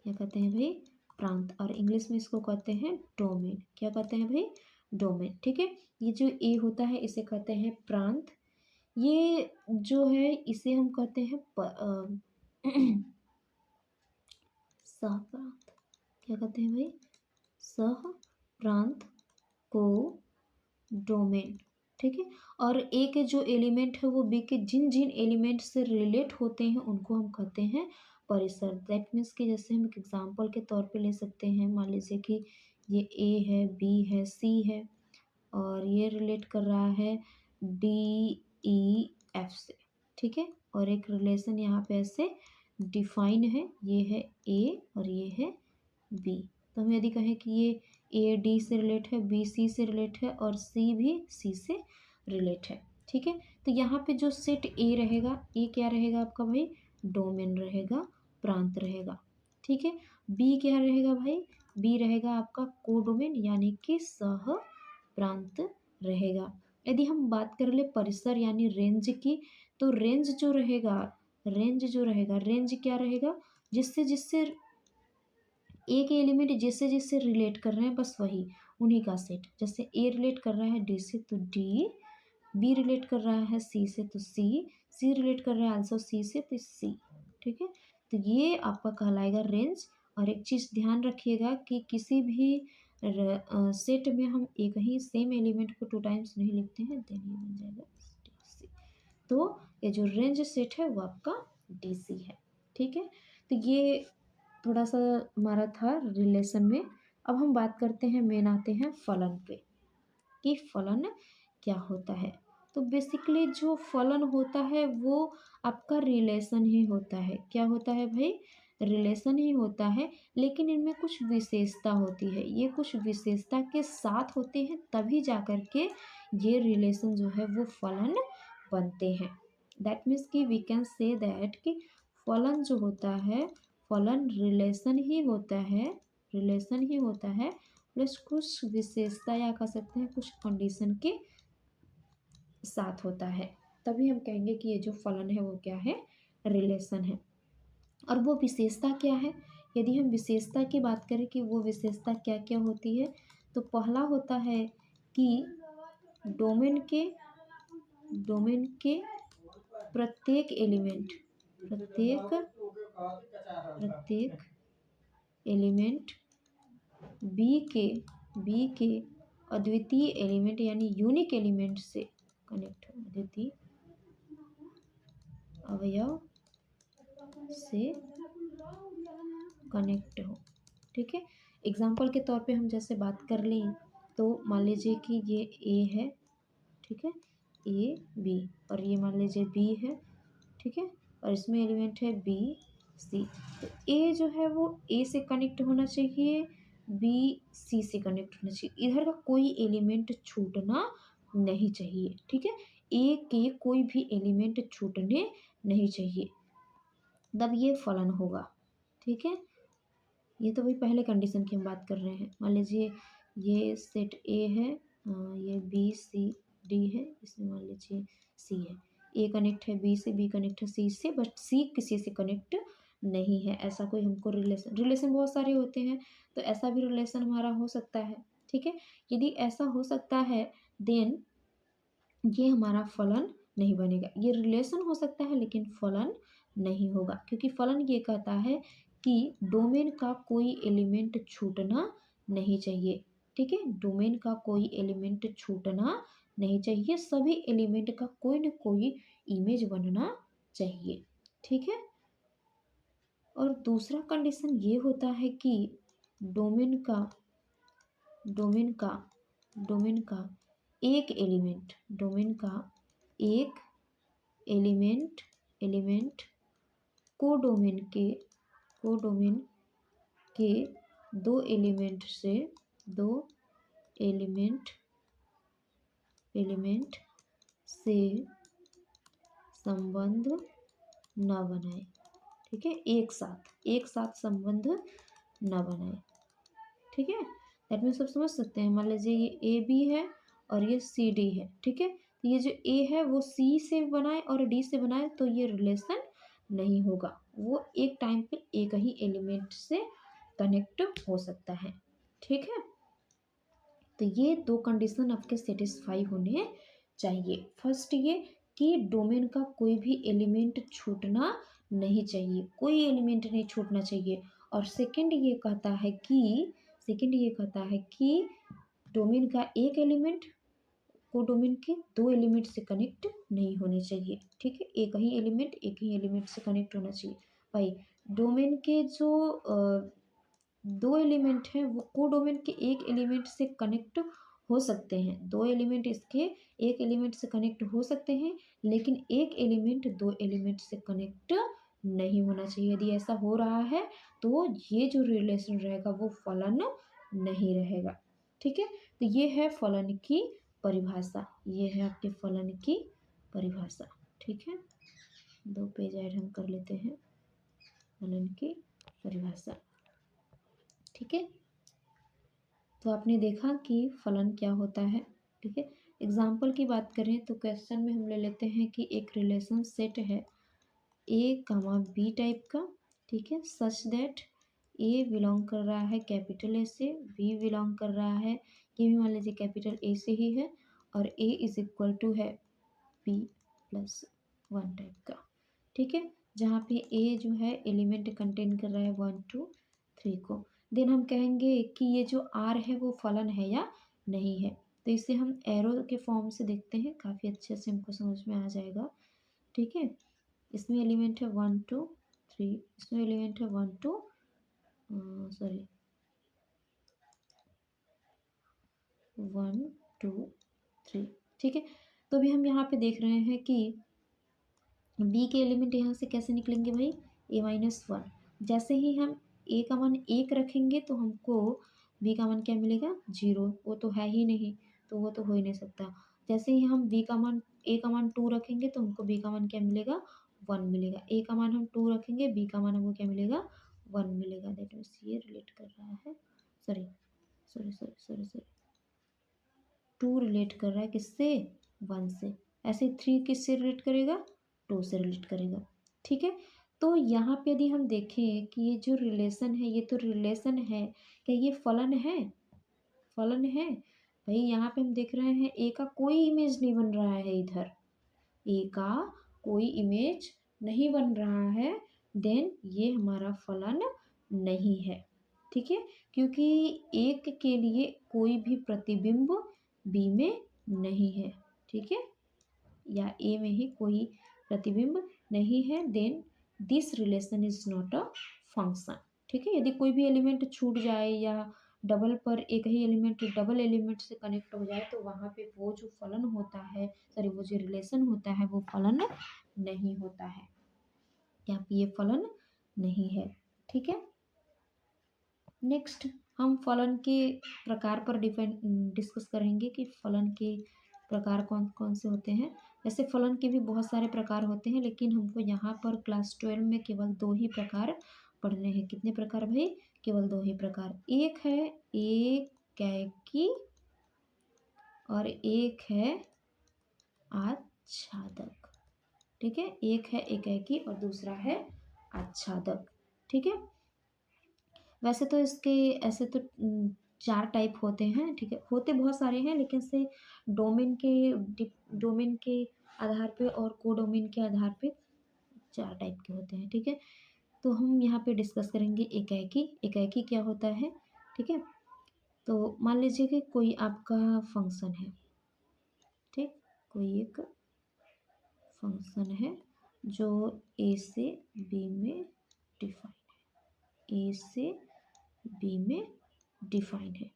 क्या कहते हैं भाई, प्रांत। और इंग्लिश में इसको कहते हैं डोमेन। क्या कहते हैं भाई, डोमेन। ठीक है, ये जो ए होता है इसे कहते हैं प्रांत। ये जो है इसे हम कहते हैं सह प्रांत। क्या कहते हैं भाई, सह प्रांत को डोमेन। ठीक है, और ए के जो एलिमेंट है वो बी के जिन जिन एलिमेंट से रिलेट होते हैं उनको हम कहते हैं परिसर। दैट मीन्स कि जैसे हम एक एग्जांपल के तौर पे ले सकते हैं, मान लीजिए कि ये ए है, बी है, सी है और ये रिलेट कर रहा है डी ई एफ से। ठीक है, और एक रिलेशन यहाँ पे ऐसे डिफाइन है, ये है ए और ये है बी। तो हम यदि कहें कि ये ए डी से रिलेट है, बी सी से रिलेट है और सी भी सी से रिलेट है। ठीक है, तो यहाँ पे जो सेट ए रहेगा, ए क्या रहेगा आपका भाई, डोमेन रहेगा, प्रांत रहेगा। ठीक है, बी क्या रहेगा भाई, बी रहेगा आपका कोडोमेन यानी कि सह प्रांत रहेगा। यदि हम बात कर ले परिसर यानी रेंज की, तो रेंज क्या रहेगा, जिससे जिससे एक एलिमेंट जिससे जिससे रिलेट कर रहे हैं बस वही, उन्हीं का सेट। जैसे ए रिलेट कर रहा है डी से तो डी, बी रिलेट कर रहा है सी से तो सी रिलेट कर रहा है आल्सो सी से तो सी। ठीक है, तो ये आपका कहलाएगा रेंज। और एक चीज़ ध्यान रखिएगा कि किसी भी सेट में हम एक ही सेम एलिमेंट को टू टाइम्स नहीं लिखते हैं, देन ये बन जाएगा डी। तो ये जो रेंज सेट है वो आपका डीसी है। ठीक है, तो ये थोड़ा सा हमारा था रिलेशन में। अब हम बात करते हैं, मेन आते हैं फलन पे कि फलन क्या होता है। तो बेसिकली जो फलन होता है वो आपका रिलेशन ही होता है। क्या होता है भाई, रिलेशन ही होता है, लेकिन इनमें कुछ विशेषता होती है। ये कुछ विशेषता के साथ होते हैं तभी जा कर के ये रिलेशन जो है वो फलन बनते हैं। दैट मीन्स कि वी कैन से दैट कि फलन जो होता है, फलन रिलेशन ही होता है प्लस कुछ विशेषता या कह सकते हैं कुछ कंडीशन के साथ होता है, तभी हम कहेंगे कि ये जो फलन है वो क्या है, रिलेशन है। और वो विशेषता क्या है, यदि हम विशेषता की बात करें कि वो विशेषता क्या क्या होती है, तो पहला होता है कि डोमेन के प्रत्येक एलिमेंट बी के अद्वितीय एलिमेंट यानी यूनिक एलिमेंट से कनेक्ट हो, अद्वितीय अवयव से कनेक्ट हो। ठीक है, एग्जाम्पल के तौर पे हम जैसे बात कर लें तो मान लीजिए कि ये ए है, ठीक है, ए बी, और ये मान लीजिए बी है, ठीक है, और इसमें एलिमेंट है बी सी। तो ए जो है वो ए से कनेक्ट होना चाहिए, बी सी से कनेक्ट होना चाहिए, इधर का कोई एलिमेंट छूटना नहीं चाहिए। ठीक है, ए के कोई भी एलिमेंट छूटने नहीं चाहिए, तब ये फलन होगा। ठीक है, ये तो भाई पहले कंडीशन की हम बात कर रहे हैं। मान लीजिए ये सेट ए है, ये बी सी डी है, इसमें मान लीजिए सी है, ए कनेक्ट है बी से, बी कनेक्ट है सी से, बट सी किसी से कनेक्ट नहीं है। ऐसा कोई हमको रिलेशन बहुत सारे होते हैं, तो ऐसा भी रिलेशन हमारा हो सकता है। ठीक है, यदि ऐसा हो सकता है देन ये हमारा फलन नहीं बनेगा। ये रिलेशन हो सकता है लेकिन फलन नहीं होगा, क्योंकि फलन ये कहता है कि डोमेन का कोई एलिमेंट छूटना नहीं चाहिए। ठीक है, डोमेन का कोई एलिमेंट छूटना नहीं चाहिए, सभी एलिमेंट का कोई ना कोई इमेज बनना चाहिए। ठीक है, और दूसरा कंडीशन ये होता है कि डोमेन का डोमेन का डोमेन का एक एलिमेंट एलिमेंट कोडोमेन के दो एलिमेंट से संबंध न बनाए। ठीक है, एक साथ संबंध न बनाए। ठीक है, दैट मीन्स आप समझ सकते हैं। मान लीजिए ये ए बी है और ये सी डी है। ठीक है, तो ये जो ए है वो सी से बनाए और डी से बनाए तो ये रिलेशन नहीं होगा, वो एक टाइम पे एक ही एलिमेंट से कनेक्ट हो सकता है। ठीक है, तो ये दो कंडीशन आपके सेटिस्फाई होने चाहिए। फर्स्ट ये कि डोमेन का कोई भी एलिमेंट छूटना नहीं चाहिए, कोई एलिमेंट नहीं छूटना चाहिए। और सेकंड ये कहता है कि डोमेन का एक एलिमेंट को डोमेन के दो एलिमेंट से कनेक्ट नहीं होने चाहिए। ठीक है, एक ही एलिमेंट से कनेक्ट होना चाहिए। भाई डोमेन के जो दो एलिमेंट हैं वो कोडोमेन के एक एलिमेंट से कनेक्ट हो सकते हैं, दो एलिमेंट इसके एक एलिमेंट से कनेक्ट हो सकते हैं, लेकिन एक एलिमेंट दो एलिमेंट से कनेक्ट नहीं होना चाहिए। यदि ऐसा हो रहा है तो ये जो रिलेशन रहेगा वो फलन नहीं रहेगा। ठीक है, तो ये है फलन की परिभाषा, ये है आपके फलन की परिभाषा। ठीक है, दो पेज ऐड हम कर लेते हैं, फलन की परिभाषा। ठीक है, तो आपने देखा कि फलन क्या होता है। ठीक है, एग्जाम्पल की बात करें तो क्वेश्चन में हम ले लेते हैं कि एक रिलेशन सेट है ए कामा बी टाइप का। ठीक है, सच दैट ए बिलोंग कर रहा है कैपिटल ए से, बी बिलोंग कर रहा है, ये भी मान लीजिए कैपिटल ए से ही है, और ए इज इक्वल टू है बी प्लस वन टाइप का। ठीक है, जहाँ पे ए जो है एलिमेंट कंटेन कर रहा है 1 2 3 को। देन हम कहेंगे कि ये जो आर है वो फलन है या नहीं है। तो इसे हम एरो के फॉर्म से देखते हैं, काफ़ी अच्छे से हमको समझ में आ जाएगा। ठीक है, इसमें एलिमेंट है 1 2 3, इसमें एलिमेंट है 1 2 सॉरी 1 2 3। ठीक है, तो अभी हम यहाँ पे देख रहे हैं कि बी के एलिमेंट यहाँ से कैसे निकलेंगे भाई, ए माइनस वन। जैसे ही हम ए का मान एक रखेंगे तो हमको बी का मान क्या मिलेगा, जीरो। वो तो है ही नहीं, तो वो तो हो ही नहीं सकता। जैसे ही हम बी का मान ए का मान टू रखेंगे तो हमको बी का मान क्या मिलेगा, वन मिलेगा। ए का मान हम टू रखेंगे, बी का मान हमको क्या मिलेगा, वन मिलेगा। दैट मीन्स ये रिलेट कर रहा है, sorry sorry sorry sorry sorry, to relate कर रहा है किससे, वन से। ऐसे थ्री किससे रिलेट करेगा, टू से रिलेट करेगा। ठीक है, तो यहाँ पे यदि हम देखें कि ये जो रिलेशन है ये तो रिलेशन है, क्या ये फलन है, फलन है भाई। यहाँ पे हम देख रहे हैं ए का कोई इमेज नहीं बन रहा है इधर, ए का कोई इमेज नहीं बन रहा है, देन ये हमारा फलन नहीं है। ठीक है, क्योंकि एक के लिए कोई भी प्रतिबिंब बी में नहीं है। ठीक है, या ए में ही कोई प्रतिबिंब नहीं है, then this relation is not a function. ठीक है, यदि कोई भी एलिमेंट छूट जाए या डबल पर एक ही एलिमेंट डबल एलिमेंट से कनेक्ट हो जाए तो वहाँ पे वो जो फलन होता है, सॉरी वो जो रिलेशन होता है वो फलन नहीं होता है। यहाँ पे ये फलन नहीं है। ठीक है, नेक्स्ट हम फलन के प्रकार पर डिस्कस करेंगे कि फलन के प्रकार कौन कौन से होते हैं। वैसे फलन के भी बहुत सारे प्रकार होते हैं, लेकिन हमको यहाँ पर क्लास 12 में केवल दो ही प्रकार पढ़ने हैं। कितने प्रकार भाई? केवल दो ही प्रकार। एक है एकाकी और एक है आच्छादक। ठीक है, एक है एकाकी और दूसरा है आच्छादक। ठीक है, वैसे तो इसके ऐसे तो चार टाइप होते हैं। ठीक है, होते बहुत सारे हैं, लेकिन से डोमेन के आधार पे और कोडोमेन के आधार पे चार टाइप के होते हैं। ठीक है, तो हम यहाँ पे डिस्कस करेंगे एकाकी। एकाकी क्या होता है? ठीक है, तो मान लीजिए कि कोई आपका फंक्शन है। ठीक, कोई एक फंक्शन है जो ए से बी में डिफाइन है, ए से बी में डिफाइन है।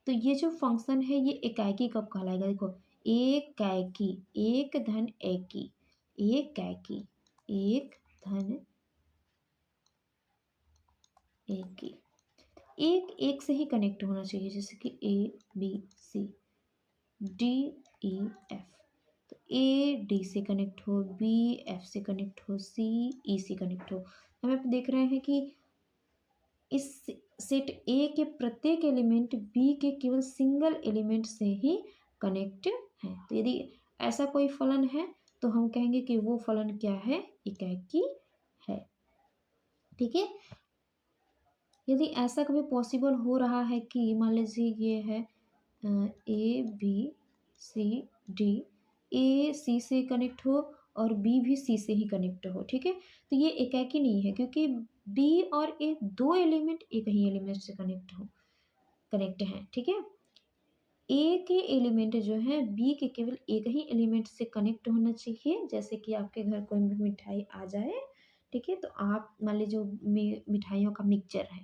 तो ये जो फंक्शन है ये एकाकी कब कहलाएगा? देखो, एकाकी, एक धन एकी, एकाकी, एक धन एकी। एक एक से ही कनेक्ट होना चाहिए, जैसे कि A B C D E F. तो ए डी से कनेक्ट हो, बी एफ से कनेक्ट हो, सी ई से कनेक्ट हो। हम यहाँ पे देख रहे हैं कि इस सेट ए के प्रत्येक एलिमेंट बी के केवल सिंगल एलिमेंट से ही कनेक्ट है। तो यदि ऐसा कोई फलन है तो हम कहेंगे कि वो फलन क्या है? एकाकी है। ठीक है, यदि ऐसा कभी पॉसिबल हो रहा है कि मान लीजिए ये है ए बी सी डी, ए सी से कनेक्ट हो और बी भी सी से ही कनेक्ट हो। ठीक है, तो ये एकाकी नहीं है, क्योंकि बी और ए दो एलिमेंट एक ही एलिमेंट से कनेक्ट हैं। ठीक है, ए के एलिमेंट जो है बी के केवल एक ही एलिमेंट से कनेक्ट होना चाहिए। जैसे कि आपके घर कोई भी मिठाई आ जाए, ठीक है, तो आप मान लीजिए मिठाइयों का मिक्सचर है,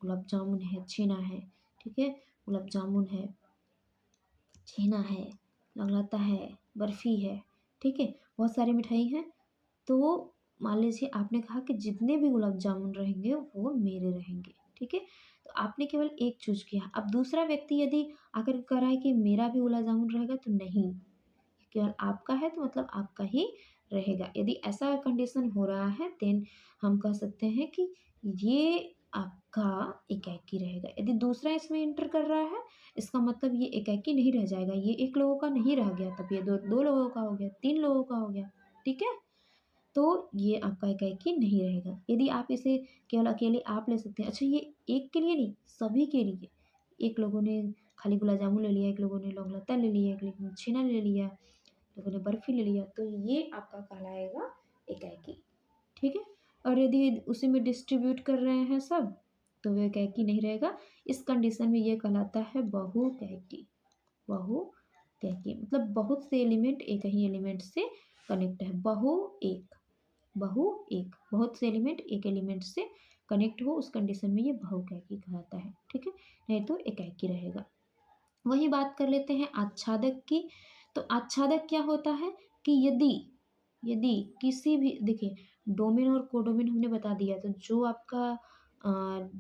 गुलाब जामुन है, छेना है। ठीक है, गुलाब जामुन है, छेना है, लंगड़ाता है, बर्फ़ी है। ठीक है, बहुत सारी मिठाई हैं। तो मान लीजिए आपने कहा कि जितने भी गुलाब जामुन रहेंगे वो मेरे रहेंगे। ठीक है, तो आपने केवल एक चूज़ किया। अब दूसरा व्यक्ति यदि आकर कह रहा है कि मेरा भी गुलाब जामुन रहेगा, तो नहीं, केवल आपका है तो मतलब आपका ही रहेगा। यदि ऐसा कंडीशन हो रहा है देन हम कह सकते हैं कि ये आपका एकाकी रहेगा। यदि दूसरा इसमें एंटर कर रहा है, इसका मतलब ये एकाकी नहीं रह जाएगा। ये एक लोगों का नहीं रह गया, तब ये दो लोगों का हो गया, तीन लोगों का हो गया। ठीक है, तो ये आपका एकाकी नहीं रहेगा। यदि आप इसे केवल अकेले आप ले सकते हैं। अच्छा, ये एक के लिए नहीं, सभी के लिए। एक लोगों ने खाली गुलाब जामुन ले लिया, एक लोगों ने लौंग लता ले लिया, एक लोगों ने छेना ले लिया, लोगों ने बर्फ़ी ले लिया, तो ये आपका कहलाएगा एकाकी। ठीक है, और यदि उसी में डिस्ट्रीब्यूट कर रहे हैं सब, तो वह एकाकी नहीं रहेगा। इस कंडीशन में ये कहलाता है बहुकैकी। बहुकैकी मतलब बहुत से एलिमेंट एक ही एलिमेंट से कनेक्ट है। बहु एक, बहुत से एलिमेंट एक एलिमेंट से कनेक्ट हो, उस कंडीशन में ये बहुकैकी कहलाता है। ठीक है, नहीं तो एकाकी रहेगा। वही बात कर लेते हैं आच्छादक की। तो आच्छादक क्या होता है कि यदि यदि किसी भी, देखिए, डोमेन और कोडोमेन हमने बता दिया, तो जो आपका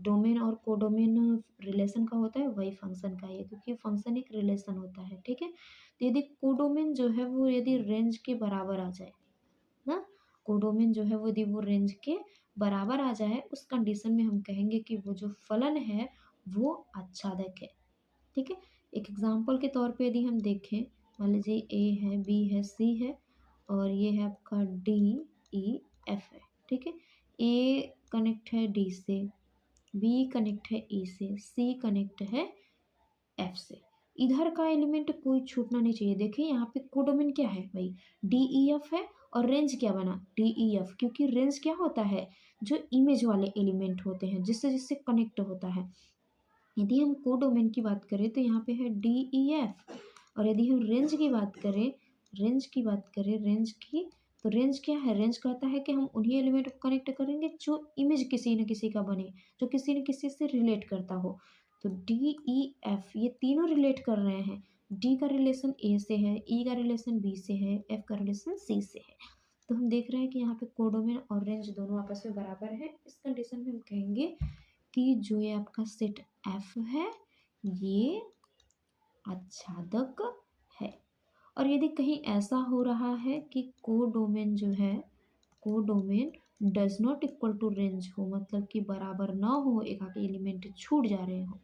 डोमेन और कोडोमेन रिलेशन का होता है वही फंक्शन का है, क्योंकि फंक्शन एक रिलेशन होता है। ठीक है, तो यदि कोडोमेन जो है वो यदि रेंज के बराबर आ जाए ना, कोडोमेन जो है वो यदि वो रेंज के बराबर आ जाए, उस कंडीशन में हम कहेंगे कि वो जो फलन है वो आच्छादक है। ठीक है, एक एग्जांपल के तौर पे यदि हम देखें, मान लीजिए ए है, बी है, सी है और ये है आपका डी ई एफ है। ठीक है, ए कनेक्ट है डी से, बी कनेक्ट है ई से, सी कनेक्ट है एफ से। इधर का एलिमेंट कोई छूटना नहीं चाहिए। देखिए यहाँ पे कोडोमेन क्या है भाई? डी ई एफ है, और रेंज क्या बना? डी ई एफ, क्योंकि रेंज क्या होता है? जो इमेज वाले एलिमेंट होते हैं, जिससे जिससे कनेक्ट होता है। यदि हम कोडोमेन की बात करें तो यहाँ पे है डी ई एफ, और यदि हम रेंज की बात करें, रेंज की, तो रेंज क्या है? रेंज कहता है कि हम उन्हीं एलिमेंट को कनेक्ट करेंगे जो इमेज किसी न किसी का बने, जो किसी न किसी से रिलेट करता हो। तो डी ई एफ ये तीनों रिलेट कर रहे हैं। डी का रिलेशन ए से है, ई का रिलेशन बी से है, एफ का रिलेशन सी से है। तो हम देख रहे हैं कि यहाँ पे कोडोमेन और रेंज दोनों आपस में बराबर है। इस कंडीशन में हम कहेंगे कि जो ये आपका सेट एफ है ये आच्छादक है। और यदि कहीं ऐसा हो रहा है कि कोडोमेन जो है, codomain does not equal to range हो, मतलब कि बराबर ना हो, एक आके एलिमेंट छूट जा रहे हो,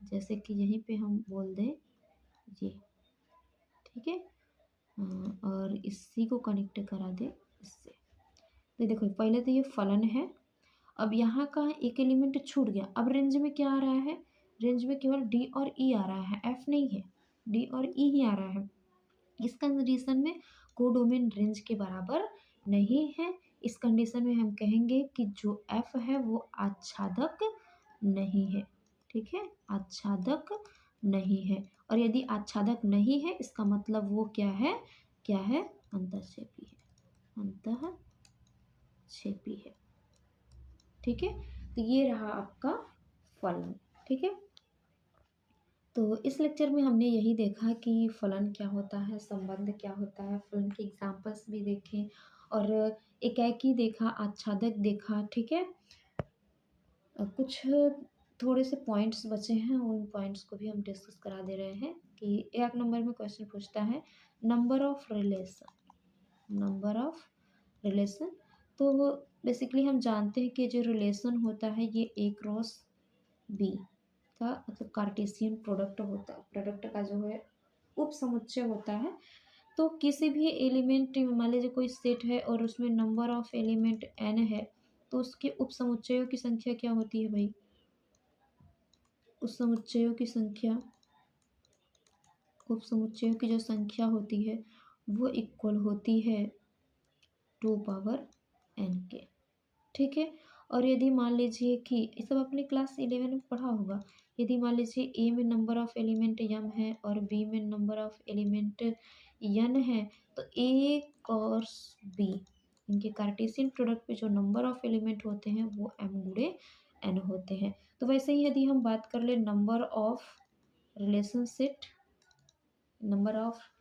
जैसे कि यहीं पे हम बोल दें ये, ठीक है, और इसी को कनेक्ट करा दे इससे। तो देखो पहले तो ये फलन है, अब यहाँ का एक एलिमेंट छूट गया, अब रेंज में क्या आ रहा है, रेंज में केवल डी और ई आ रहा है, एफ नहीं है, डी और ई ही आ रहा है। इस कंडीशन में कोडोमेन रेंज के बराबर नहीं है। इस कंडीशन में हम कहेंगे कि जो एफ है वो आच्छादक नहीं है, ठीक है, आच्छादक नहीं है। और यदि आच्छादक नहीं है इसका मतलब वो क्या है, क्या है, अंतःक्षेपी है, अंतःक्षेपी है, ठीक है। तो ये रहा आपका फलन, ठीक है। तो इस लेक्चर में हमने यही देखा कि फलन क्या होता है, संबंध क्या होता है, फलन के एग्जांपल्स भी देखे और एकाकी देखा, आच्छादक देखा, ठीक है। कुछ थोड़े से पॉइंट्स बचे हैं, उन पॉइंट्स को भी हम डिस्कस करा दे रहे हैं कि एक नंबर में क्वेश्चन पूछता है number of relation, number of relation. तो बेसिकली हम जानते हैं कि जो रिलेशन होता है ये ए क्रॉस बी का मतलब कार्टेशियन प्रोडक्ट होता है, प्रोडक्ट का जो है उप समुच्चय होता है। तो किसी भी एलिमेंट, मान लीजिए कोई सेट है और उसमें नंबर ऑफ एलिमेंट n है, तो उसके उप समुच्चयों की संख्या क्या होती है भाई, उप समुच्चयों की संख्या, उप समुच्चयों की जो संख्या होती है वो इक्वल होती है 2 पावर n के, ठीक है। और यदि मान लीजिए कि ये सब अपने क्लास 11 में पढ़ा होगा, यदि मान लीजिए ए में नंबर ऑफ एलिमेंट m है और बी में नंबर ऑफ एलिमेंट n है, तो ए क्रॉस बी इनके कार्टेशियन प्रोडक्ट पे जो नंबर ऑफ एलिमेंट होते हैं वो m गुणे n होते हैं। तो वैसे ही यदि हम बात कर ले number of relation set, number of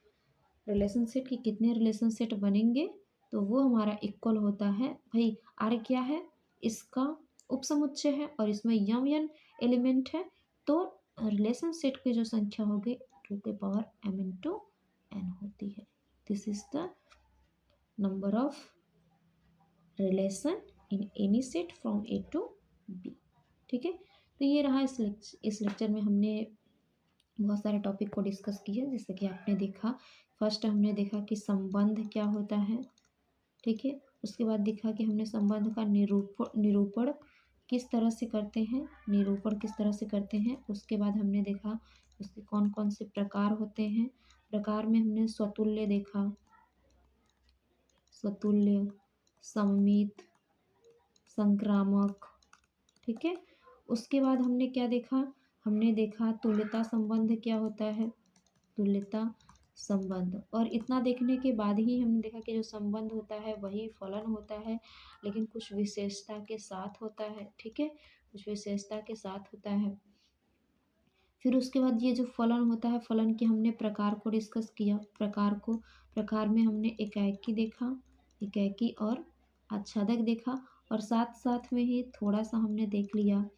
relation set की कितने रिलेशन सेट बनेंगे, तो वो हमारा इक्वल होता है भाई, आर क्या है, इसका उपसमुच्चय है और इसमें यम एन एलिमेंट है, तो रिलेशन सेट की जो संख्या होगी 2 के पावर m इंटू n होती है। This is the number of relation in any set from A to B, ठीक है। तो ये रहा इस लेक्चर में हमने बहुत सारे टॉपिक को डिस्कस किया, जैसे कि आपने देखा, फर्स्ट हमने देखा कि संबंध क्या होता है, ठीक है। उसके बाद देखा कि हमने संबंध का निरूपण किस तरह से करते हैं, निरूपण किस तरह से करते हैं। उसके बाद हमने देखा उसके कौन कौन से प्रकार होते हैं, प्रकार में हमने स्वतुल्य देखा, स्वतुल्य, सममित, संक्रामक, ठीक है। उसके बाद हमने क्या देखा, हमने देखा तुल्यता संबंध क्या होता है, तुल्यता संबंध। और इतना देखने के बाद ही हमने देखा कि जो संबंध होता है वही फलन होता है, लेकिन कुछ विशेषता के साथ होता है, ठीक है, कुछ विशेषता के साथ होता है। फिर उसके बाद ये जो फलन होता है, फलन के हमने प्रकार को डिस्कस किया, प्रकार में हमने एकाकी देखा, एकाकी और आच्छादक देखा, और साथ साथ में ही थोड़ा सा हमने देख लिया,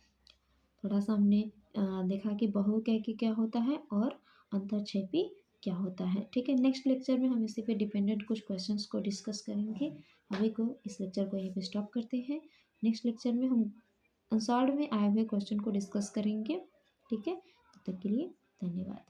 थोड़ा सा हमने देखा कि बहुएकाकी क्या होता है और अंतःक्षेपी क्या होता है, ठीक है। नेक्स्ट लेक्चर में हम इसी पे डिपेंडेंट कुछ क्वेश्चंस को डिस्कस करेंगे। अभी को इस लेक्चर को यहीं पे स्टॉप करते हैं। नेक्स्ट लेक्चर में हम अनसॉल्व में आए हुए क्वेश्चन को डिस्कस करेंगे, ठीक है। तब तक के लिए धन्यवाद।